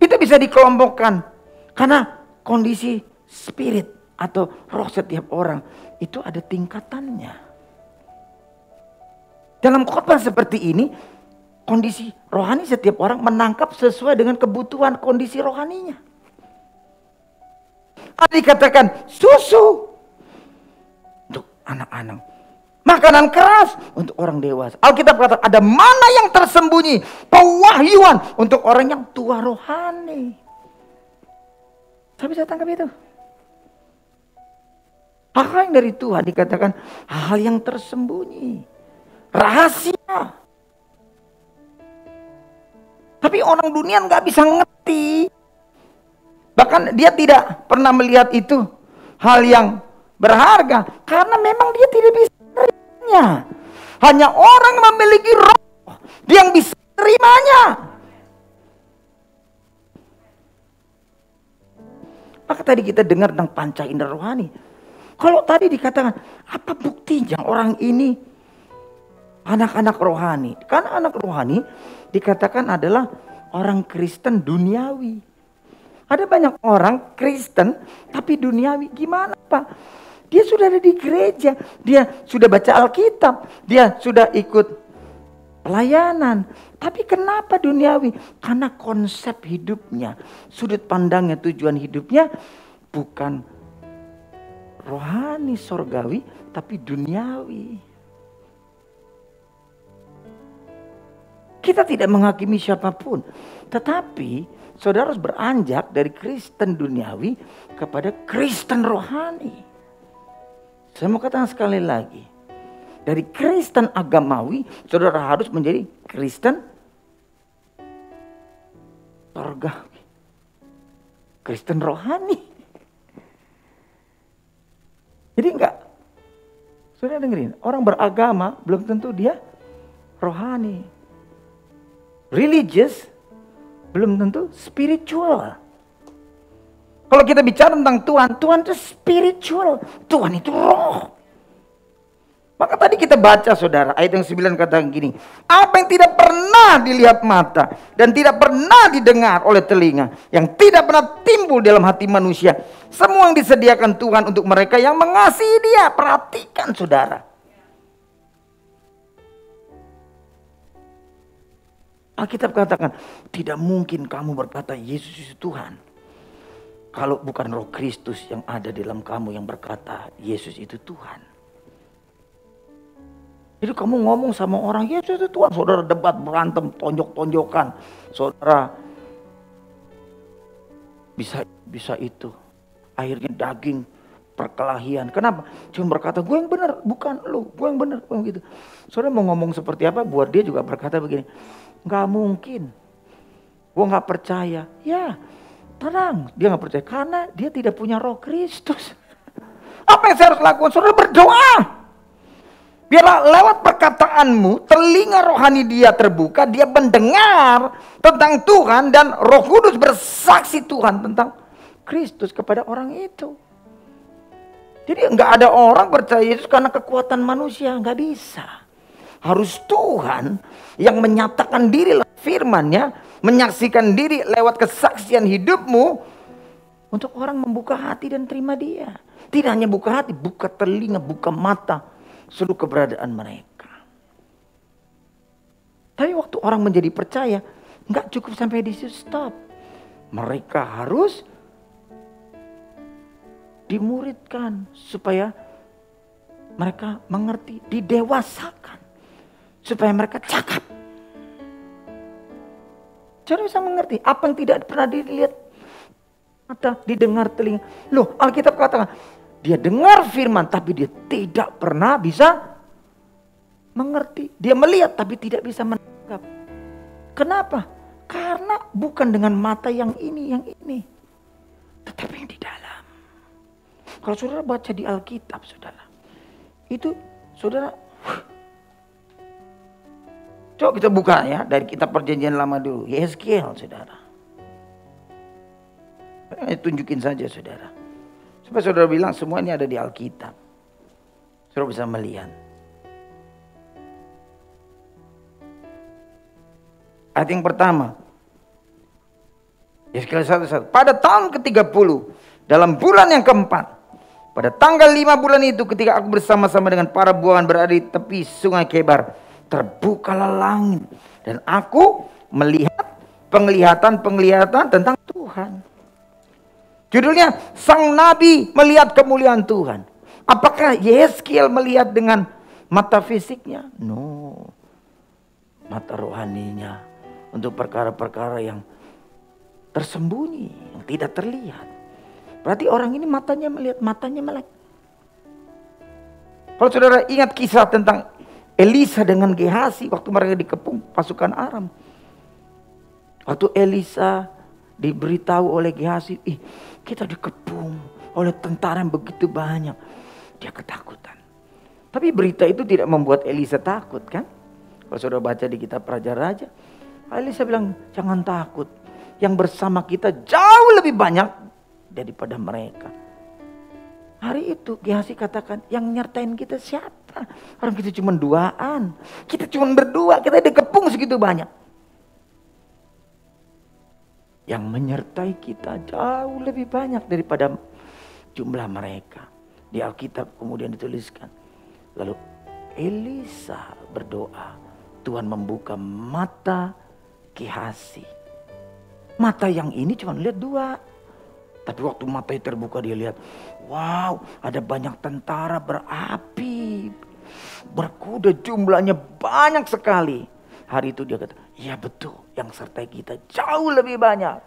Itu bisa dikelompokkan karena kondisi spirit atau roh setiap orang itu ada tingkatannya. Dalam khotbah seperti ini, kondisi rohani setiap orang menangkap sesuai dengan kebutuhan kondisi rohaninya. Ada dikatakan susu untuk anak-anak, Makanan keras untuk orang dewasa. Alkitab kata ada mana yang tersembunyi, pewahyuan untuk orang yang tua rohani. Saya bisa tangkap itu. Hal yang dari Tuhan dikatakan hal yang tersembunyi, rahasia. Tapi orang dunia nggak bisa ngerti. Bahkan dia tidak pernah melihat itu hal yang berharga karena memang dia tidak bisa menerimanya. Hanya orang yang memiliki roh yang bisa menerimanya. Maka tadi kita dengar tentang panca indera rohani. Kalau tadi dikatakan apa buktinya orang ini anak-anak rohani? Karena anak rohani dikatakan adalah orang Kristen duniawi. Ada banyak orang Kristen tapi duniawi. Gimana Pak? Dia sudah ada di gereja, dia sudah baca Alkitab, dia sudah ikut pelayanan. Tapi kenapa duniawi? Karena konsep hidupnya, sudut pandangnya, tujuan hidupnya bukan rohani sorgawi, tapi duniawi. Kita tidak menghakimi siapapun, tetapi saudara harus beranjak dari Kristen duniawi kepada Kristen rohani. Saya mau katakan sekali lagi, dari Kristen agamawi, saudara harus menjadi Kristen sorgawi, Kristen rohani. Jadi enggak, saudara dengerin, orang beragama belum tentu dia rohani. Religious belum tentu spiritual. Kalau kita bicara tentang Tuhan, Tuhan itu spiritual, Tuhan itu roh. Maka tadi kita baca saudara, ayat yang 9 katakan gini, apa yang tidak pernah dilihat mata dan tidak pernah didengar oleh telinga, yang tidak pernah timbul dalam hati manusia, semua yang disediakan Tuhan untuk mereka yang mengasihi Dia. Perhatikan saudara. Alkitab katakan, tidak mungkin kamu berkata Yesus itu Tuhan kalau bukan Roh Kristus yang ada dalam kamu yang berkata Yesus itu Tuhan. Jadi kamu ngomong sama orang Yesus itu Tuhan, saudara debat, berantem, tonjok-tonjokan, saudara bisa itu. Akhirnya daging perkelahian. Kenapa? Cuma berkata gue yang benar, bukan lu, gue yang benar, gitu. Saudara mau ngomong seperti apa? Buat dia juga berkata begini, nggak mungkin, gue nggak percaya. Ya, tenang, dia nggak percaya karena dia tidak punya Roh Kristus. Apa yang saya harus lakukan? Saudara berdoa. Biarlah lewat perkataanmu, telinga rohani dia terbuka, dia mendengar tentang Tuhan dan Roh Kudus bersaksi Tuhan tentang Kristus kepada orang itu. Jadi nggak ada orang percaya Yesus karena kekuatan manusia, nggak bisa. Harus Tuhan yang menyatakan diri lewat firman-Nya, menyaksikan diri lewat kesaksian hidupmu untuk orang membuka hati dan terima Dia. Tidak hanya buka hati, buka telinga, buka mata seluruh keberadaan mereka. Tapi waktu orang menjadi percaya, nggak cukup sampai di situ, stop. Mereka harus dimuridkan supaya mereka mengerti, didewasakan supaya mereka cakap. Jadi bisa mengerti apa yang tidak pernah dilihat mata, didengar telinga. Loh, Alkitab katakan dia dengar firman tapi dia tidak pernah bisa mengerti. Dia melihat tapi tidak bisa menangkap. Kenapa? Karena bukan dengan mata yang ini, tetapi yang di dalam. Kalau saudara baca di Alkitab, saudara, itu saudara, coba kita buka ya dari kitab Perjanjian Lama dulu, Yeskiel, saudara. Tunjukin saja, saudara. Supaya saudara bilang semua ini ada di Alkitab. Saudara bisa melihat. Ayat yang pertama. Yeskiel 1:1. Pada tahun ke-30, dalam bulan yang keempat, pada tanggal 5 bulan itu, ketika aku bersama-sama dengan para buangan berada di tepi sungai Kebar, terbukalah langit. Dan aku melihat penglihatan tentang Tuhan. Judulnya, Sang Nabi Melihat Kemuliaan Tuhan. Apakah Yeskiel melihat dengan Mata fisiknya? No. Mata rohaninya. Untuk perkara-perkara yang tersembunyi, yang tidak terlihat. Berarti orang ini matanya melihat, matanya melek. Kalau saudara ingat kisah tentang Elisa dengan Gehazi waktu mereka dikepung pasukan Aram. Waktu Elisa diberitahu oleh Gehazi, kita dikepung oleh tentara yang begitu banyak. Dia ketakutan. Tapi berita itu tidak membuat Elisa takut kan? Kalau saudara baca di kitab Raja-Raja, Elisa bilang jangan takut. Yang bersama kita jauh lebih banyak daripada mereka. Hari itu Gehazi katakan, yang nyertain kita siapa? Orang kita cuma duaan. Kita cuma berdua, kita dikepung segitu banyak. Yang menyertai kita jauh lebih banyak daripada jumlah mereka. Di Alkitab kemudian dituliskan. Lalu Elisa berdoa. Tuhan membuka mata Gehazi. Mata yang ini cuma lihat dua. Tapi waktu mata itu terbuka dia lihat. Wow, ada banyak tentara berapi. Berkuda jumlahnya banyak sekali. Hari itu dia kata, iya betul, yang sertai kita jauh lebih banyak.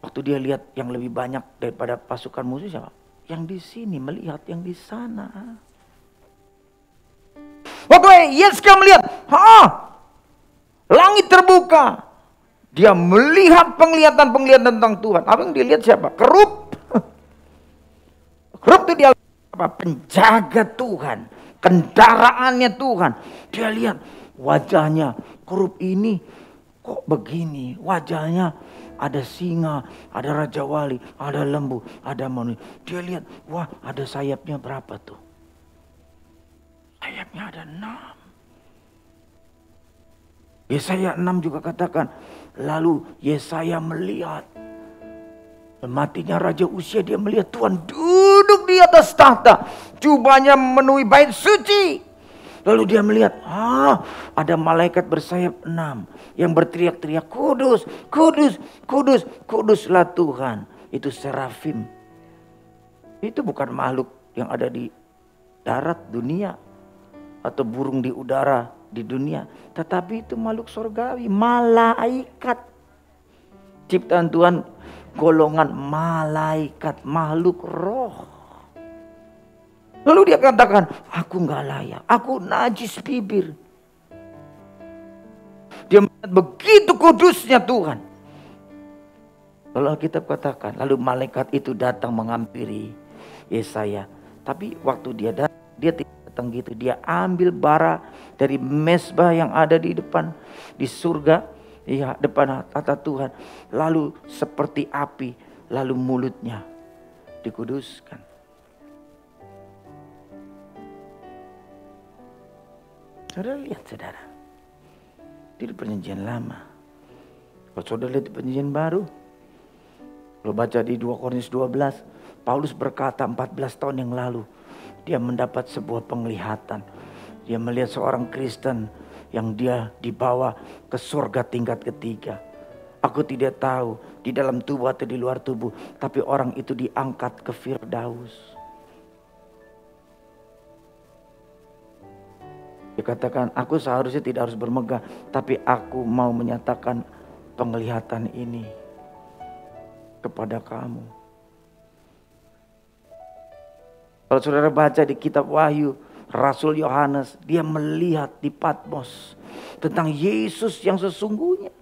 Waktu dia lihat yang lebih banyak daripada pasukan musuh siapa? Yang di sini melihat yang di sana. Waktu Yeskiel melihat, langit terbuka. Dia melihat penglihatan tentang Tuhan. Apa yang dilihat siapa? Kerub. Kerub itu dia apa? Penjaga Tuhan. Kendaraannya Tuhan. Dia lihat wajahnya. Kerub ini kok begini. Wajahnya ada singa, ada raja wali, ada lembu, ada manusia. Dia lihat, wah ada sayapnya berapa tuh? Sayapnya ada 6. Yesaya 6 juga katakan, lalu Yesaya melihat matinya Raja Uzia, dia melihat Tuhan duduk di atas tahta, jubahnya memenuhi bait suci. Lalu dia melihat, ada malaikat bersayap 6 yang berteriak-teriak, kudus, kudus, kudus, kuduslah Tuhan. Itu serafim. Itu bukan makhluk yang ada di darat dunia atau burung di udara di dunia, tetapi itu makhluk surgawi, malaikat. Ciptaan Tuhan golongan malaikat, makhluk roh. Lalu dia katakan, aku gak layak, aku najis bibir. Dia melihat begitu kudusnya Tuhan. Lalu Alkitab katakan, lalu malaikat itu datang menghampiri Yesaya. Tapi waktu dia datang, dia tidak datang gitu. Dia ambil bara dari mezbah yang ada di depan, di surga, ya depan tahta Tuhan. Lalu seperti api, lalu mulutnya dikuduskan. Saudara lihat saudara, di perjanjian lama. Kalau saudara lihat di perjanjian baru, kalau baca di 2 Korintus 12, Paulus berkata 14 tahun yang lalu, dia mendapat sebuah penglihatan. Dia melihat seorang Kristen yang dia dibawa ke surga tingkat ketiga. Aku tidak tahu di dalam tubuh atau di luar tubuh, tapi orang itu diangkat ke Firdaus. Dia katakan, aku seharusnya tidak harus bermegah, tapi aku mau menyatakan penglihatan ini kepada kamu. Kalau saudara baca di kitab Wahyu, Rasul Yohanes, dia melihat di Patmos tentang Yesus yang sesungguhnya.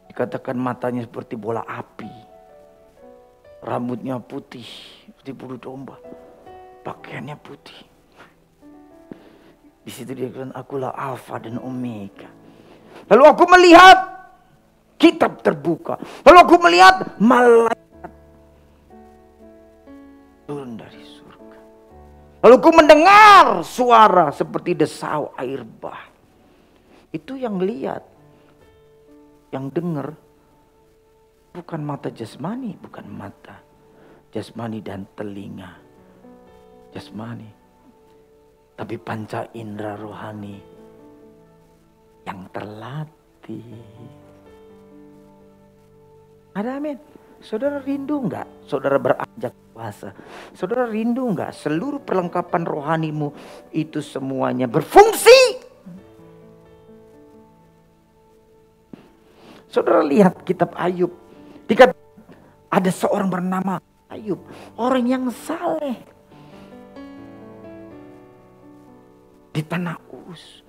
Dikatakan matanya seperti bola api, rambutnya putih seperti bulu domba, pakaiannya putih. Di situ dia katakan, akulah Alfa dan Omega. Lalu aku melihat kitab terbuka. Lalu aku melihat malaikat turun dari surga. Lalu aku mendengar suara seperti desau air bah. Itu yang lihat, yang dengar, bukan mata jasmani, bukan mata jasmani dan telinga jasmani. Tapi panca indera rohani yang terlatih. Ada amin. Saudara rindu enggak? Saudara beranjak kuasa. Saudara rindu nggak seluruh perlengkapan rohanimu itu semuanya berfungsi? Saudara lihat kitab Ayub. Dikatakan ada seorang bernama Ayub, orang yang saleh di tanah Uz.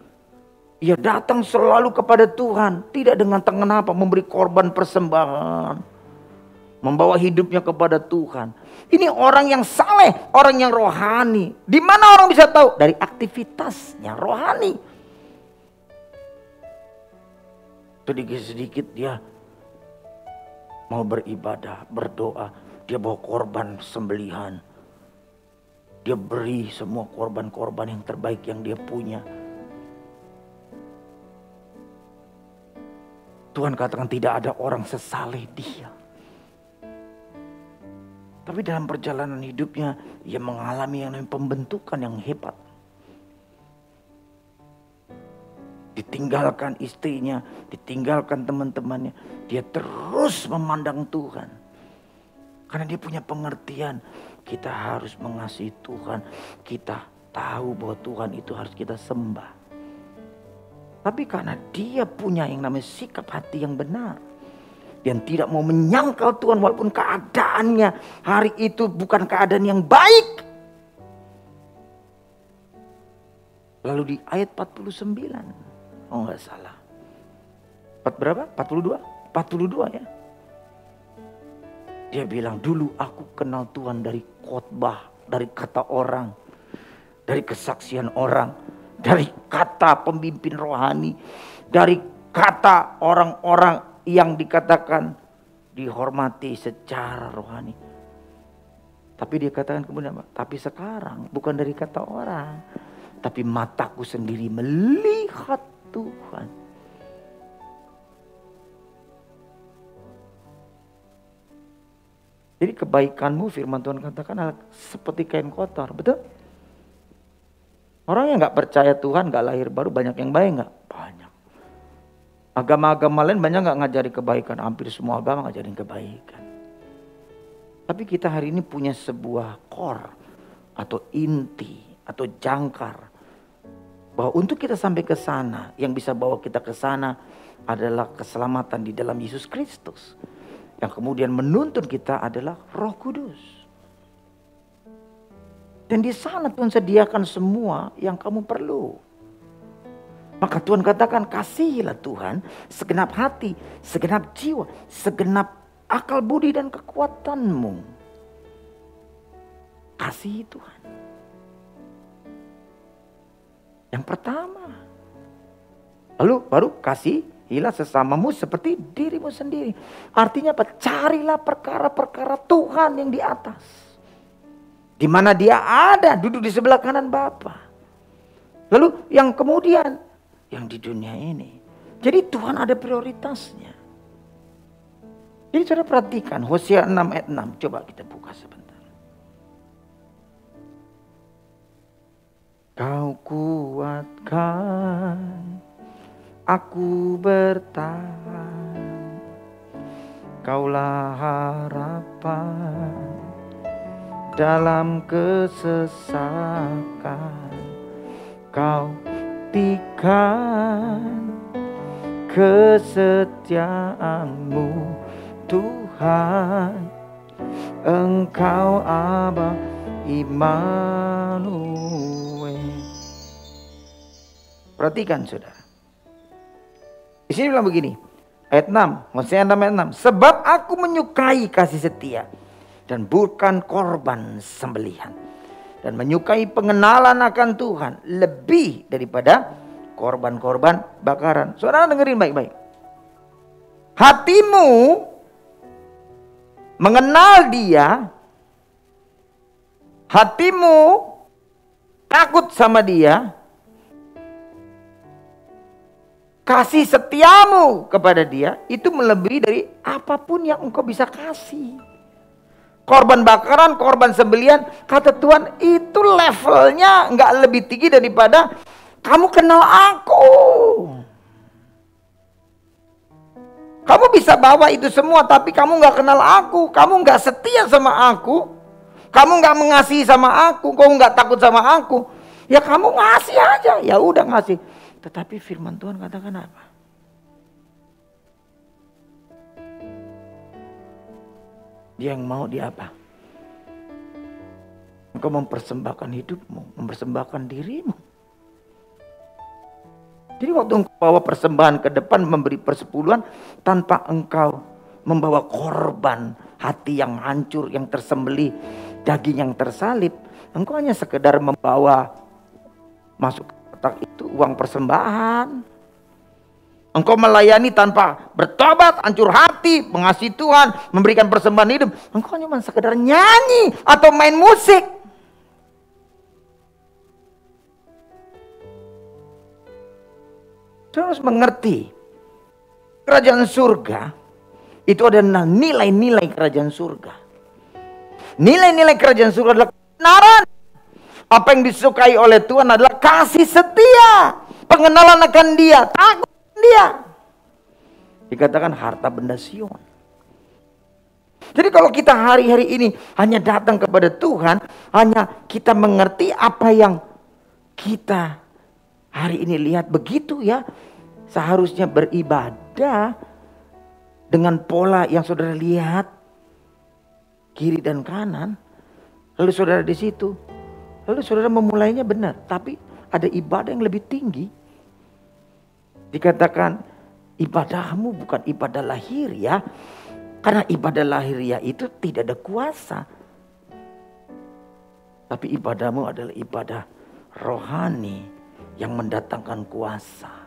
Ia datang selalu kepada Tuhan, tidak dengan tangan apa, memberi korban persembahan, membawa hidupnya kepada Tuhan. Ini orang yang saleh, orang yang rohani. Di mana orang bisa tahu? Dari aktivitasnya rohani. Sedikit-sedikit dia mau beribadah, berdoa. Dia bawa korban sembelihan. Dia beri semua korban-korban yang terbaik yang dia punya. Tuhan katakan tidak ada orang sesaleh dia. Tapi dalam perjalanan hidupnya, ia mengalami yang namanya pembentukan yang hebat. Ditinggalkan istrinya, ditinggalkan teman-temannya. Dia terus memandang Tuhan. Karena dia punya pengertian, kita harus mengasihi Tuhan. Kita tahu bahwa Tuhan itu harus kita sembah. Tapi karena dia punya yang namanya sikap hati yang benar. Dan tidak mau menyangkal Tuhan walaupun keadaannya hari itu bukan keadaan yang baik. Lalu di ayat 49. Oh enggak salah. Berapa? 42? 42 ya. Dia bilang dulu aku kenal Tuhan dari khotbah, dari kata orang, dari kesaksian orang. Dari kata pemimpin rohani. Dari kata orang-orang yang dikatakan dihormati secara rohani. Tapi dia katakan kemudian, tapi sekarang bukan dari kata orang. Tapi mataku sendiri melihat Tuhan. Jadi kebaikanmu firman Tuhan katakan seperti kain kotor. Betul? Orang yang gak percaya Tuhan, gak lahir baru, banyak yang baik gak? Banyak. Agama-agama lain banyak gak ngajari kebaikan? Hampir semua agama ngajarin kebaikan. Tapi kita hari ini punya sebuah core, atau inti, atau jangkar. Bahwa untuk kita sampai ke sana, yang bisa bawa kita ke sana adalah keselamatan di dalam Yesus Kristus. Yang kemudian menuntun kita adalah Roh Kudus. Dan di sana Tuhan sediakan semua yang kamu perlu. Maka Tuhan katakan kasihilah Tuhan segenap hati, segenap jiwa, segenap akal budi dan kekuatanmu. Kasihi Tuhan. Yang pertama. Lalu baru kasihilah sesamamu seperti dirimu sendiri. Artinya apa? Carilah perkara-perkara Tuhan yang di atas. Di mana dia ada, duduk di sebelah kanan Bapa. Lalu yang kemudian, yang di dunia ini. Jadi Tuhan ada prioritasnya. Jadi saudara perhatikan, Hosea 6 ayat 6. Coba kita buka sebentar. Kau kuatkan, aku bertahan. Kaulah harapan dalam kesesakan. Kau buktikan kesetiaanmu Tuhan. Engkau Aba Immanuel. Perhatikan saudara. Di sini bilang begini. Ayat 6. Hosea 6 ayat 6. Sebab aku menyukai kasih setia dan bukan korban sembelihan. Dan menyukai pengenalan akan Tuhan lebih daripada korban-korban bakaran. Saudara dengerin baik-baik. Hatimu mengenal dia. Hatimu takut sama dia. Kasih setiamu kepada dia itu melebihi dari apapun yang engkau bisa kasih. Korban bakaran, korban sembelihan, kata Tuhan itu levelnya nggak lebih tinggi daripada kamu kenal aku. Kamu bisa bawa itu semua tapi kamu nggak kenal aku, kamu nggak setia sama aku, Kamu nggak mengasihi sama aku, kamu nggak takut sama aku, ya kamu ngasih aja, ya udah ngasih. Tetapi firman Tuhan katakan apa? Dia yang mau dia apa? Engkau mempersembahkan hidupmu, mempersembahkan dirimu. Jadi waktu engkau bawa persembahan ke depan, memberi persepuluhan, tanpa engkau membawa korban, hati yang hancur, yang tersembelih, daging yang tersalib, engkau hanya sekedar membawa masuk ke kotak itu uang persembahan. Engkau melayani tanpa bertobat, hancur hati, mengasihi Tuhan, memberikan persembahan hidup. Engkau cuma sekedar nyanyi atau main musik. Terus mengerti, kerajaan surga itu adalah nilai-nilai kerajaan surga. Nilai-nilai kerajaan surga adalah kebenaran. Apa yang disukai oleh Tuhan adalah kasih setia, pengenalan akan Dia, takut akan Dia. Dikatakan harta benda Sion. Jadi kalau kita hari-hari ini hanya datang kepada Tuhan, hanya kita mengerti apa yang kita hari ini lihat begitu ya. Seharusnya beribadah dengan pola yang saudara lihat kiri dan kanan. Lalu saudara di situ. Lalu saudara memulainya benar. Tapi ada ibadah yang lebih tinggi. Dikatakan ibadahmu bukan ibadah lahiriah. Karena ibadah lahiriah itu tidak ada kuasa. Tapi ibadahmu adalah ibadah rohani yang mendatangkan kuasa.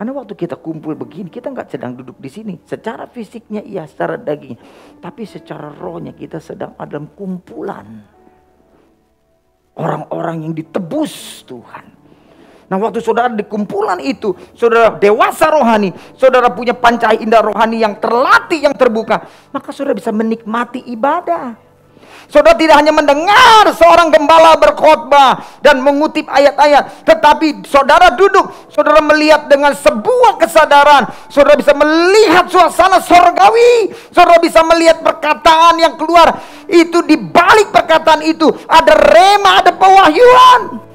Karena waktu kita kumpul begini, kita nggak sedang duduk di sini. Secara fisiknya iya, secara daging. Tapi secara rohnya kita sedang ada dalam kumpulan. Orang-orang yang ditebus Tuhan. Nah waktu saudara di kumpulan itu, saudara dewasa rohani, saudara punya panca indera rohani yang terlatih, yang terbuka. Maka saudara bisa menikmati ibadah. Saudara tidak hanya mendengar seorang gembala berkhotbah dan mengutip ayat-ayat. Tetapi saudara duduk, saudara melihat dengan sebuah kesadaran. Saudara bisa melihat suasana surgawi. Saudara bisa melihat perkataan yang keluar. Itu di balik perkataan itu ada rema, ada pewahyuan.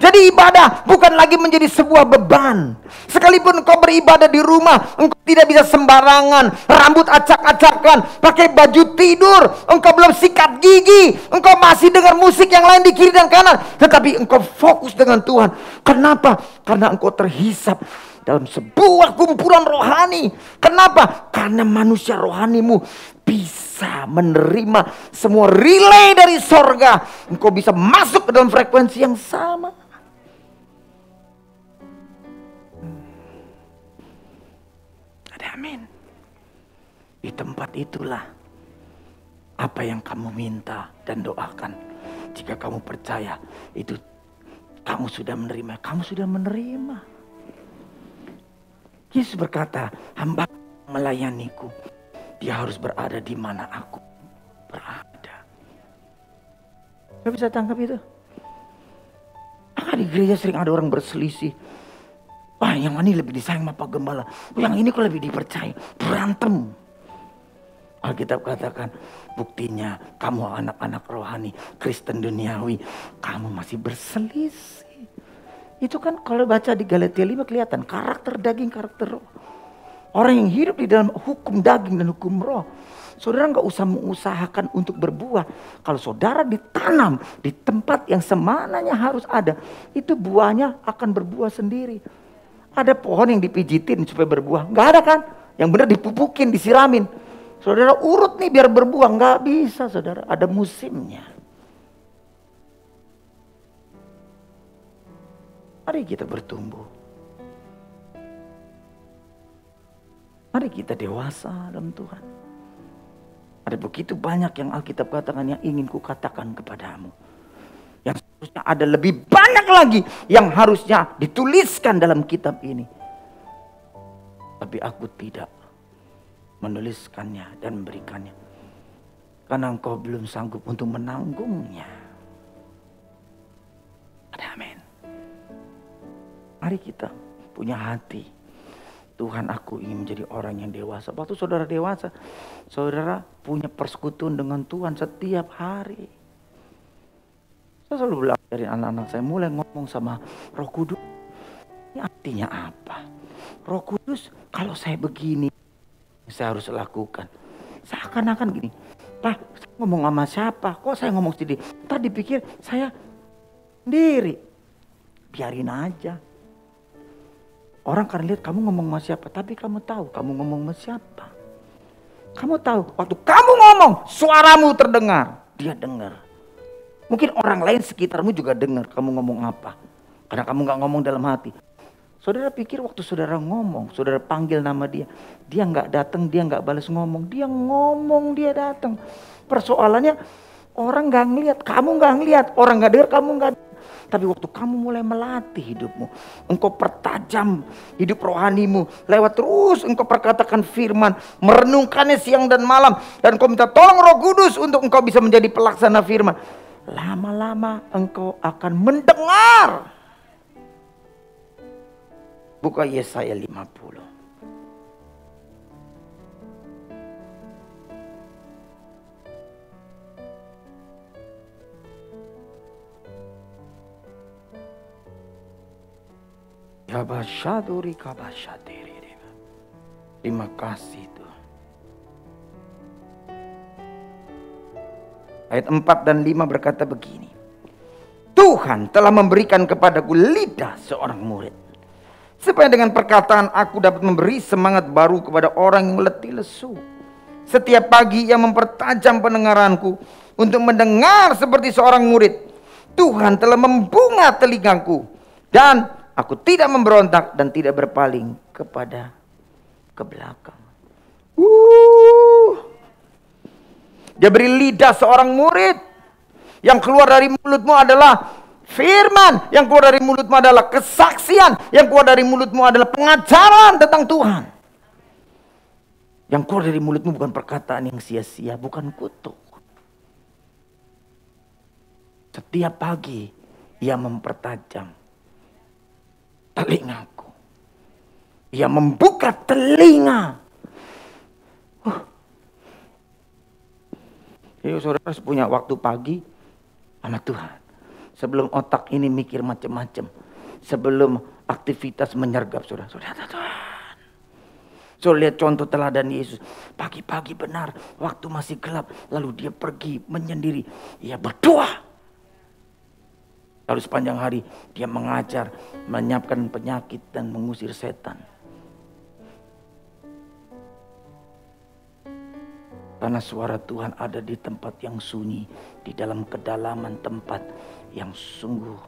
Jadi ibadah bukan lagi menjadi sebuah beban. Sekalipun engkau beribadah di rumah, engkau tidak bisa sembarangan, rambut acak-acakan, pakai baju tidur, engkau belum sikat gigi, engkau masih dengar musik yang lain di kiri dan kanan. Tetapi engkau fokus dengan Tuhan. Kenapa? Karena engkau terhisap dalam sebuah kumpulan rohani. Kenapa? Karena manusia rohanimu bisa menerima semua relay dari sorga. Engkau bisa masuk ke dalam frekuensi yang sama. Amin. Di tempat itulah apa yang kamu minta dan doakan. Jika kamu percaya itu kamu sudah menerima, kamu sudah menerima. Yesus berkata, hamba melayaniku, dia harus berada di mana aku berada. Gak bisa tangkap itu? Maka di gereja sering ada orang berselisih. Wah yang ini lebih disayang sama Pak Gembala. Yang ini kok lebih dipercaya. Berantem. Alkitab katakan buktinya kamu anak-anak rohani. Kristen duniawi. Kamu masih berselisih. Itu kan kalau baca di Galatia 5 kelihatan. Karakter daging, karakter roh. Orang yang hidup di dalam hukum daging dan hukum roh. Saudara gak usah mengusahakan untuk berbuah. Kalau saudara ditanam di tempat yang semananya harus ada. Itu buahnya akan berbuah sendiri. Ada pohon yang dipijitin supaya berbuah. Nggak ada kan? Yang benar dipupukin, disiramin. Saudara urut nih biar berbuah. Nggak bisa saudara. Ada musimnya. Mari kita bertumbuh. Mari kita dewasa dalam Tuhan. Ada begitu banyak yang Alkitab katakan yang ingin kukatakan kepadamu. Yang seharusnya ada lebih banyak lagi yang harusnya dituliskan dalam kitab ini. Tapi aku tidak menuliskannya dan memberikannya. Karena engkau belum sanggup untuk menanggungnya. Amin. Mari kita punya hati Tuhan, aku ingin menjadi orang yang dewasa. Waktu saudara dewasa, saudara punya persekutuan dengan Tuhan setiap hari. Saya selalu bilang dari anak-anak saya, mulai ngomong sama Roh Kudus. Ini artinya apa? Roh Kudus, kalau saya begini, saya harus lakukan. Seakan-akan gini, Pak, saya ngomong sama siapa? Kok saya ngomong sendiri? Tadi dipikir saya sendiri. Biarin aja. Orang kan lihat kamu ngomong sama siapa, tapi kamu tahu kamu ngomong sama siapa. Kamu tahu, waktu kamu ngomong, suaramu terdengar. Dia dengar. Mungkin orang lain sekitarmu juga dengar kamu ngomong apa. Karena kamu gak ngomong dalam hati. Saudara pikir waktu saudara ngomong, saudara panggil nama dia. Dia gak datang, dia gak balas ngomong. Dia ngomong, dia datang. Persoalannya orang gak ngeliat, kamu gak ngeliat. Orang gak dengar, kamu gak dengar. Tapi waktu kamu mulai melatih hidupmu, engkau pertajam hidup rohanimu. Lewat terus engkau perkatakan firman, merenungkannya siang dan malam. Dan engkau minta tolong Roh Kudus untuk engkau bisa menjadi pelaksana firman. Lama-lama engkau akan mendengar. Buka Yesaya 50. Kabasyaduri kabasyadiri. Terima kasih Tuhan. Ayat 4 dan 5 berkata begini. Tuhan telah memberikan kepadaku lidah seorang murid, supaya dengan perkataan aku dapat memberi semangat baru kepada orang yang letih lesu. Setiap pagi ia mempertajam pendengaranku untuk mendengar seperti seorang murid. Tuhan telah membunga telingaku, dan aku tidak memberontak dan tidak berpaling ke belakang. Dia beri lidah seorang murid. Yang keluar dari mulutmu adalah firman. Yang keluar dari mulutmu adalah kesaksian. Yang keluar dari mulutmu adalah pengajaran tentang Tuhan. Yang keluar dari mulutmu bukan perkataan yang sia-sia, bukan kutuk. Setiap pagi ia mempertajam telingaku. Ia membuka telinga. Jadi saudara harus punya waktu pagi sama Tuhan. Sebelum otak ini mikir macam-macam. Sebelum aktivitas menyergap saudara. Saudara Tuhan. Saudara lihat contoh teladan Yesus. Pagi-pagi benar. Waktu masih gelap. Lalu dia pergi menyendiri. Ia berdoa. Lalu sepanjang hari dia mengajar. Menyiapkan penyakit dan mengusir setan. Karena suara Tuhan ada di tempat yang sunyi. Di dalam kedalaman tempat yang sungguh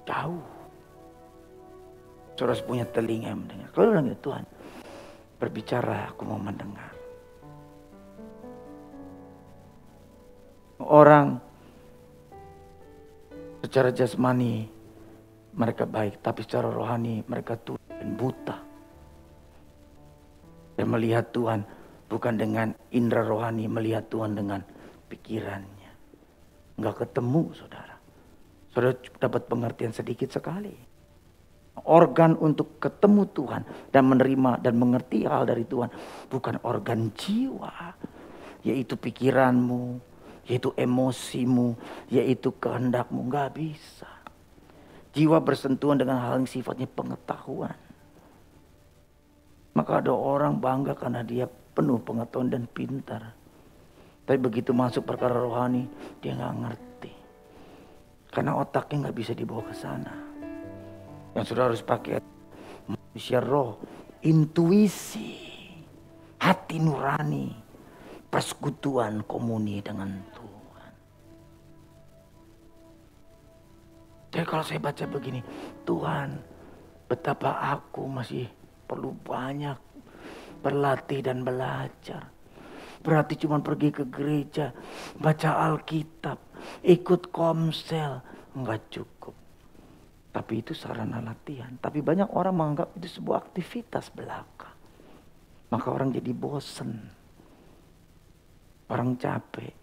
jauh. Saudara harus punya telinga yang mendengar. Kalau bilang gitu, Tuhan berbicara, aku mau mendengar. Orang secara jasmani mereka baik. Tapi secara rohani mereka tuli dan buta. Dan melihat Tuhan bukan dengan indera rohani, melihat Tuhan dengan pikirannya. Enggak ketemu saudara. Saudara dapat pengertian sedikit sekali. Organ untuk ketemu Tuhan dan menerima dan mengerti hal dari Tuhan bukan organ jiwa. Yaitu pikiranmu, yaitu emosimu, yaitu kehendakmu. Enggak bisa. Jiwa bersentuhan dengan hal yang sifatnya pengetahuan. Maka ada orang bangga karena dia penuh pengetahuan dan pintar. Tapi begitu masuk perkara rohani, dia gak ngerti. Karena otaknya gak bisa dibawa ke sana. Yang sudah harus pakai manusia roh, intuisi, hati nurani, persekutuan komuni dengan Tuhan. Jadi kalau saya baca begini, Tuhan betapa aku masih perlu banyak berlatih dan belajar. Berarti cuma pergi ke gereja, baca Alkitab, ikut komsel, enggak cukup. Tapi itu sarana latihan. Tapi banyak orang menganggap itu sebuah aktivitas belaka. Maka orang jadi bosen. Orang capek.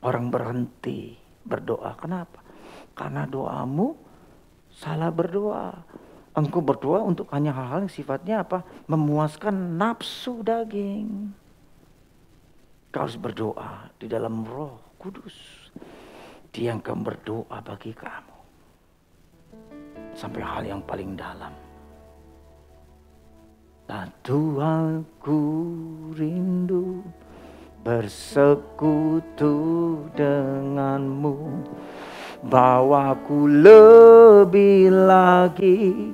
Orang berhenti berdoa. Kenapa? Karena doamu Salah berdoa. Engkau berdoa untuk hanya hal-hal yang sifatnya apa? Memuaskan nafsu daging. Kau harus berdoa di dalam Roh Kudus. Dia yang akan berdoa bagi kamu. Sampai hal yang paling dalam. Dan Tuhan, ku rindu bersekutu denganmu, bawaku lebih lagi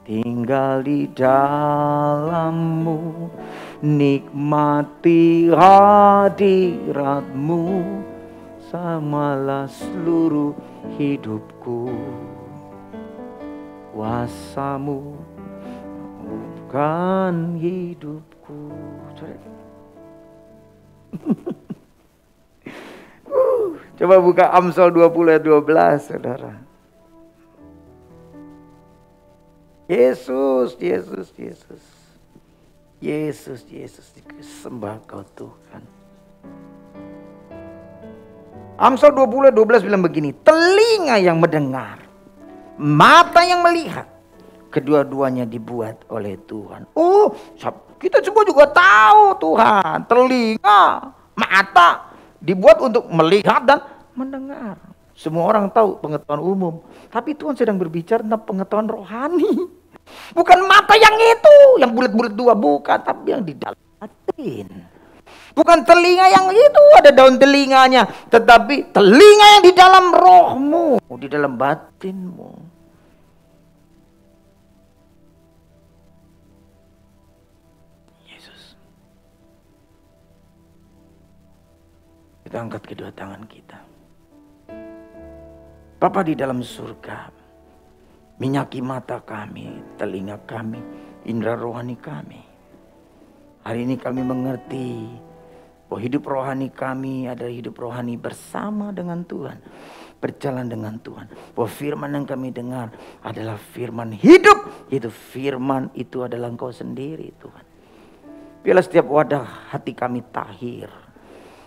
tinggal di dalammu, nikmati hadiratmu samalah seluruh hidupku. Kuasamu bukan hidupku. Coba buka Amsal 20 ayat 12, saudara. Yesus, Yesus, Yesus. Yesus, Yesus, sembah kau Tuhan. Amsal 20 ayat 12 bilang begini, telinga yang mendengar, mata yang melihat, kedua-duanya dibuat oleh Tuhan. Oh, kita semua juga tahu Tuhan, telinga, mata dibuat untuk melihat dan mendengar. Semua orang tahu pengetahuan umum. Tapi Tuhan sedang berbicara tentang pengetahuan rohani. Bukan mata yang itu, yang bulat-bulat dua, bukan. Tapi yang di dalam batin. Bukan telinga yang itu, ada daun telinganya. Tetapi telinga yang di dalam rohmu, di dalam batinmu. Kita angkat kedua tangan kita. Bapa di dalam surga, minyaki mata kami, telinga kami, indera rohani kami. Hari ini kami mengerti bahwa hidup rohani kami adalah hidup rohani bersama dengan Tuhan, berjalan dengan Tuhan. Bahwa firman yang kami dengar adalah firman hidup, yaitu firman itu adalah Engkau sendiri Tuhan. Biarlah setiap wadah hati kami tahir.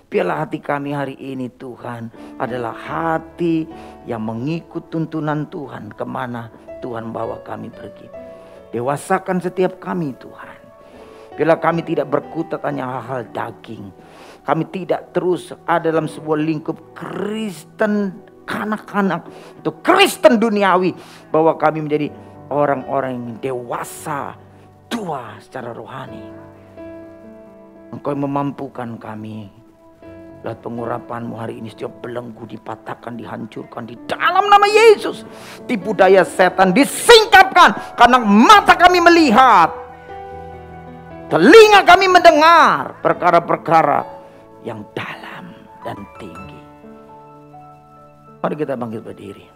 Biarlah hati kami hari ini Tuhan adalah hati yang mengikut tuntunan Tuhan kemana Tuhan bawa kami pergi. Dewasakan setiap kami Tuhan. Biarlah kami tidak berkutat hanya hal-hal daging. Kami tidak terus ada dalam sebuah lingkup Kristen kanak-kanak atau Kristen duniawi. Bahwa kami menjadi orang-orang yang dewasa, tua secara rohani. Engkau memampukan kami. Lihat pengurapan-Mu hari ini, setiap belenggu dipatahkan, dihancurkan di dalam nama Yesus. Tipu daya setan disingkapkan karena mata kami melihat, telinga kami mendengar perkara-perkara yang dalam dan tinggi. Mari kita bangkit berdiri.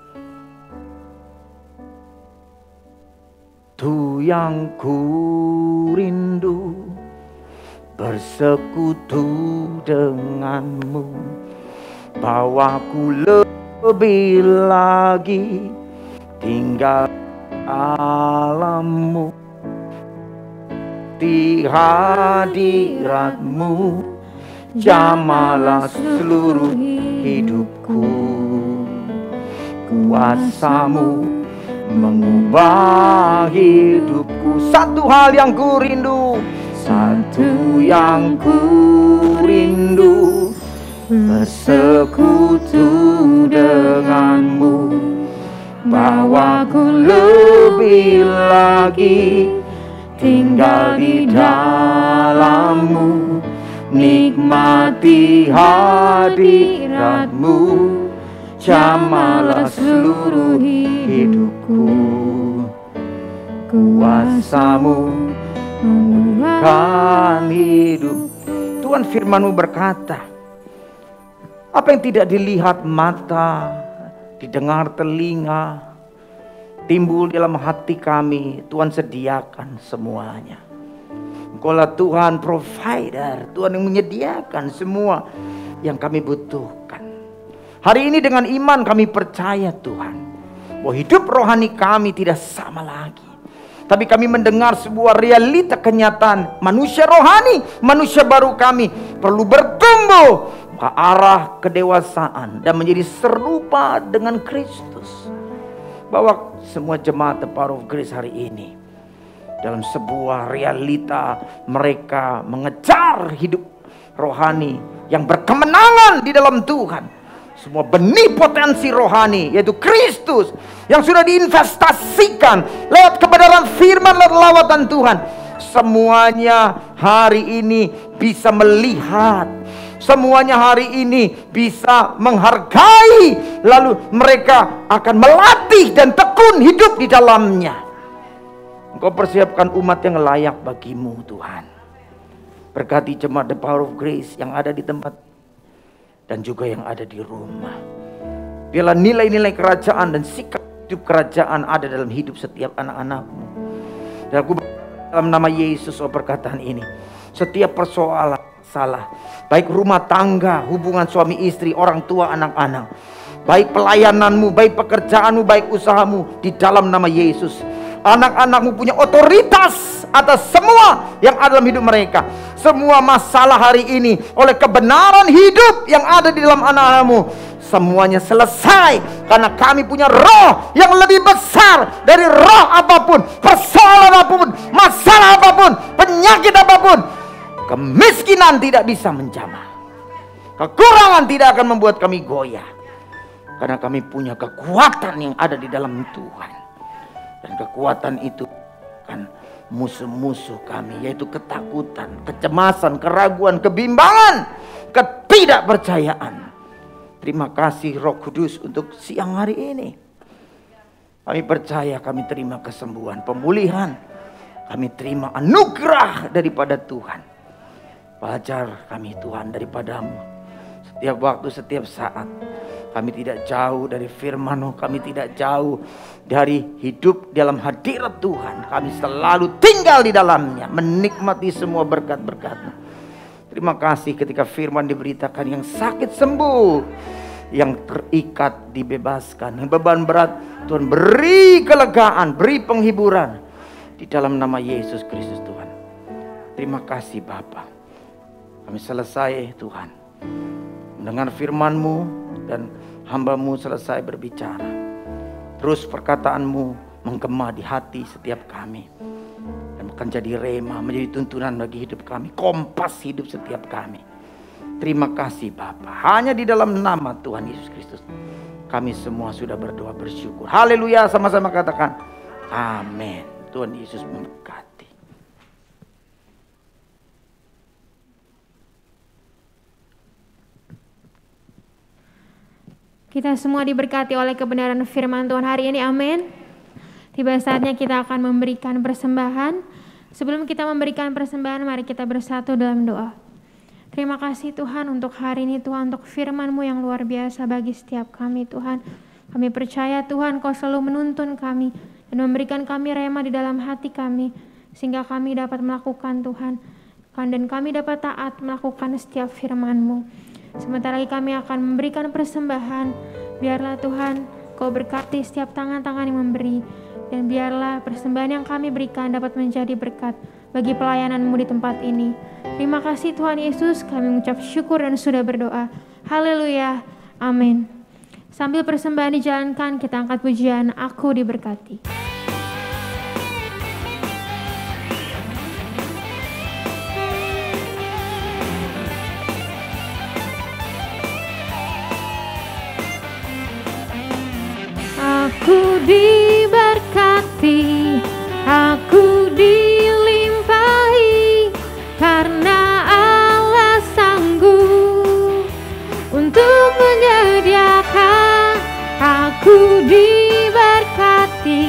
Tu yang ku rindu bersekutu denganmu, bawaku lebih lagi tinggal alammu, di hadiratmu jamalah seluruh hidupku. Kuasamu mengubah hidupku. Satu hal yang ku rindu, satu yang ku rindu, bersekutu denganmu, bawaku lebih lagi tinggal di dalammu, nikmati hadiratmu, jamalah seluruh hidupku. Kuasamu mengubahkan hidup. Tuhan firman-Mu berkata, apa yang tidak dilihat mata, didengar telinga, timbul dalam hati kami, Tuhan sediakan semuanya. Engkaulah Tuhan provider, Tuhan yang menyediakan semua yang kami butuhkan. Hari ini dengan iman kami percaya Tuhan, bahwa hidup rohani kami tidak sama lagi. Tapi kami mendengar sebuah realita kenyataan, manusia rohani, manusia baru kami perlu bertumbuh ke arah kedewasaan dan menjadi serupa dengan Kristus. Bawa semua jemaat The Power of Grace hari ini dalam sebuah realita mereka mengejar hidup rohani yang berkemenangan di dalam Tuhan. Semua benih potensi rohani, yaitu Kristus, yang sudah diinvestasikan lewat kebenaran firman dan lawatan Tuhan. Semuanya hari ini bisa melihat, semuanya hari ini bisa menghargai, lalu mereka akan melatih dan tekun hidup di dalamnya. Engkau persiapkan umat yang layak bagimu, Tuhan. Berkati jemaat The Power of Grace yang ada di tempat dan juga yang ada di rumah. Biarlah nilai-nilai kerajaan dan sikap hidup kerajaan ada dalam hidup setiap anak-anakmu. Dan aku dalam nama Yesus perkataan ini, setiap persoalan salah, baik rumah tangga, hubungan suami istri, orang tua, anak-anak, baik pelayananmu, baik pekerjaanmu, baik usahamu, di dalam nama Yesus, anak-anakmu punya otoritas atas semua yang ada dalam hidup mereka. Semua masalah hari ini oleh kebenaran hidup yang ada di dalam anak-anakmu, semuanya selesai karena kami punya roh yang lebih besar dari roh apapun, persoalan apapun, masalah apapun, penyakit apapun. Kemiskinan tidak bisa menjamah, kekurangan tidak akan membuat kami goyah, karena kami punya kekuatan yang ada di dalam Tuhan. Dan kekuatan itu kan musuh-musuh kami, yaitu ketakutan, kecemasan, keraguan, kebimbangan, ketidakpercayaan. Terima kasih Roh Kudus untuk siang hari ini. Kami percaya, kami terima kesembuhan, pemulihan, kami terima anugerah daripada Tuhan. Ajar kami Tuhan daripadamu setiap waktu, setiap saat. Kami tidak jauh dari firman-Mu, kami tidak jauh dari hidup dalam hadirat Tuhan. Kami selalu tinggal di dalamnya, menikmati semua berkat-berkat-Mu. Terima kasih ketika firman diberitakan, yang sakit sembuh, yang terikat dibebaskan, yang beban berat Tuhan beri kelegaan, beri penghiburan di dalam nama Yesus Kristus Tuhan. Terima kasih Bapa. Kami selesai Tuhan mendengar firman-Mu, dan hamba-Mu selesai berbicara. Terus perkataan-Mu menggema di hati setiap kami, dan akan jadi rema, menjadi tuntunan bagi hidup kami, kompas hidup setiap kami. Terima kasih Bapa. Hanya di dalam nama Tuhan Yesus Kristus kami semua sudah berdoa bersyukur. Haleluya, sama-sama katakan amin. Tuhan Yesus memberkati. Kita semua diberkati oleh kebenaran firman Tuhan hari ini, amin. Tiba saatnya kita akan memberikan persembahan. Sebelum kita memberikan persembahan, mari kita bersatu dalam doa. Terima kasih Tuhan untuk hari ini Tuhan, untuk firman-Mu yang luar biasa bagi setiap kami Tuhan. Kami percaya Tuhan Kau selalu menuntun kami dan memberikan kami rema di dalam hati kami, sehingga kami dapat melakukan Tuhan, dan kami dapat taat melakukan setiap firman-Mu. Sebentar lagi kami akan memberikan persembahan. Biarlah Tuhan Kau berkati setiap tangan-tangan yang memberi, dan biarlah persembahan yang kami berikan dapat menjadi berkat bagi pelayanan-Mu di tempat ini. Terima kasih Tuhan Yesus, kami mengucap syukur dan sudah berdoa. Haleluya, amin. Sambil persembahan dijalankan, kita angkat pujian Aku Diberkati. Aku diberkati, aku dilimpahi, karena Allah sanggup untuk menyediakan. Aku diberkati,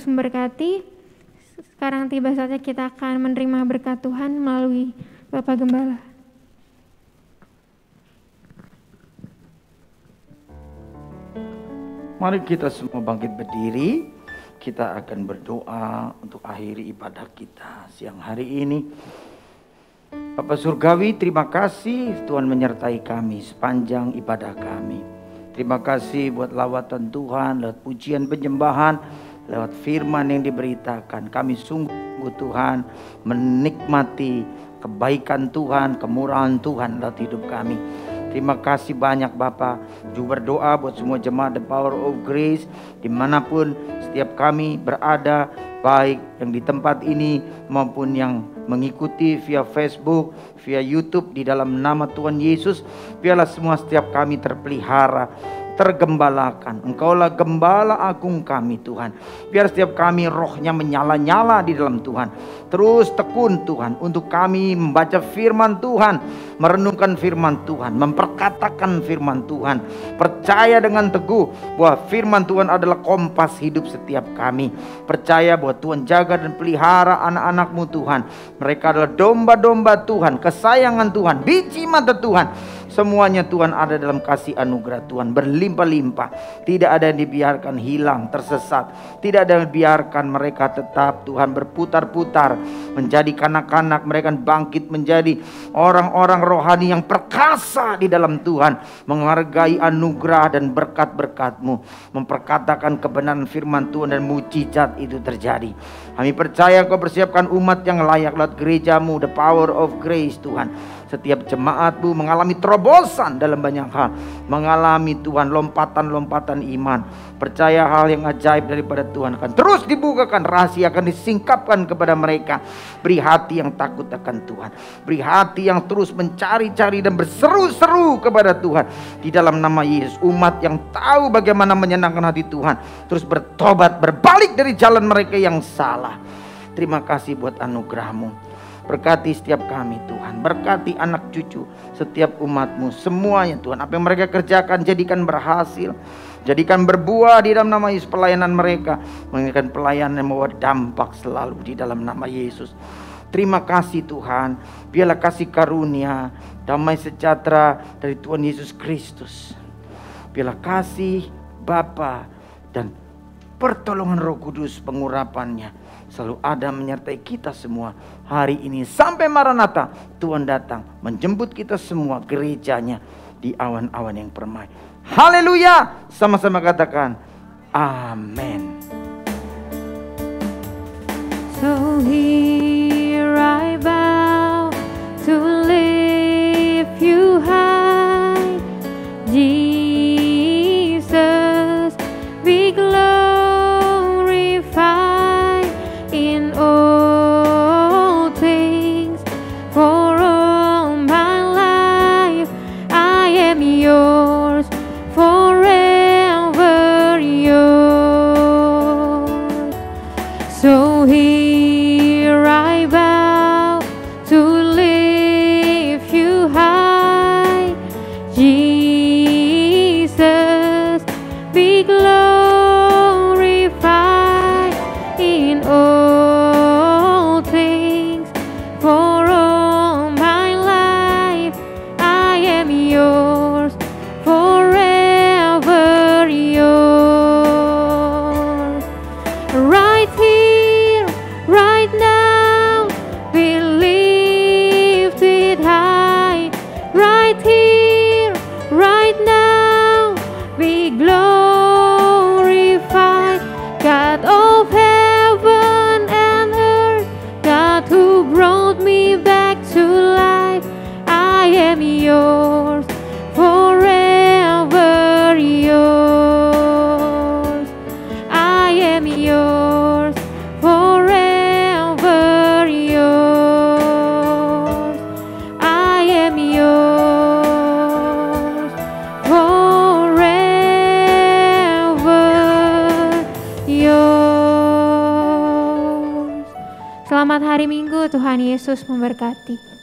Yesus memberkati. Sekarang tiba saatnya kita akan menerima berkat Tuhan melalui Bapak Gembala. Mari kita semua bangkit berdiri. Kita akan berdoa untuk akhiri ibadah kita siang hari ini. Bapa Surgawi, terima kasih Tuhan menyertai kami sepanjang ibadah kami. Terima kasih buat lawatan Tuhan, lewat pujian penyembahan, lewat firman yang diberitakan. Kami sungguh Tuhan menikmati kebaikan Tuhan, kemurahan Tuhan dalam hidup kami. Terima kasih banyak Bapak. Juga berdoa buat semua jemaat The Power of Grace dimanapun setiap kami berada, baik yang di tempat ini maupun yang mengikuti via Facebook, via YouTube, di dalam nama Tuhan Yesus. Biarlah semua setiap kami terpelihara, tergembalakan. Engkaulah gembala agung kami Tuhan. Biar setiap kami rohnya menyala-nyala di dalam Tuhan. Terus tekun Tuhan untuk kami membaca firman Tuhan, merenungkan firman Tuhan, memperkatakan firman Tuhan. Percaya dengan teguh bahwa firman Tuhan adalah kompas hidup setiap kami. Percaya bahwa Tuhan jaga dan pelihara anak-anak-Mu Tuhan. Mereka adalah domba-domba Tuhan, kesayangan Tuhan, biji mata Tuhan. Semuanya Tuhan ada dalam kasih anugerah Tuhan berlimpah-limpah. Tidak ada yang dibiarkan hilang, tersesat. Tidak ada yang dibiarkan mereka tetap Tuhan berputar-putar menjadi kanak-kanak. Mereka bangkit menjadi orang-orang rohani yang perkasa di dalam Tuhan, menghargai anugerah dan berkat-berkat-Mu, memperkatakan kebenaran firman Tuhan dan mujizat itu terjadi. Kami percaya Kau persiapkan umat yang layak lewat gereja-Mu, The Power of Grace Tuhan. Setiap jemaat-Mu mengalami terobosan dalam banyak hal, mengalami Tuhan lompatan-lompatan iman. Percaya hal yang ajaib daripada Tuhan akan terus dibukakan, rahasia akan disingkapkan kepada mereka. Beri hati yang takut akan Tuhan, beri hati yang terus mencari-cari dan berseru-seru kepada Tuhan. Di dalam nama Yesus, umat yang tahu bagaimana menyenangkan hati Tuhan terus bertobat, berbalik dari jalan mereka yang salah. Terima kasih buat anugerah-Mu. Berkati setiap kami Tuhan, berkati anak cucu setiap umat-Mu semuanya Tuhan. Apa yang mereka kerjakan jadikan berhasil, jadikan berbuah di dalam nama Yesus. Pelayanan mereka menginginkan pelayanan yang membawa dampak selalu di dalam nama Yesus. Terima kasih Tuhan. Biarlah kasih karunia, damai sejahtera dari Tuhan Yesus Kristus, biarlah kasih Bapa dan pertolongan Roh Kudus, pengurapannya selalu ada menyertai kita semua hari ini sampai Maranatha Tuhan datang menjemput kita semua gerejanya di awan-awan yang permai. Haleluya, sama-sama katakan amin. So here I bow to lift you high, Jesus, be glorified in all things. For all my life I am yours, forever yours. So here I bow to lift you high, Jesus, be glorified in all things. For all my life I am yours, forever yours. Right here, right now, be lifted high. Right here, right now, be glorified. God of heaven and earth, God who brought me back to life, I am yours, forever yours. I am yours, forever yours. I am yours, forever yours. Selamat hari Minggu, Tuhan Yesus memberkati.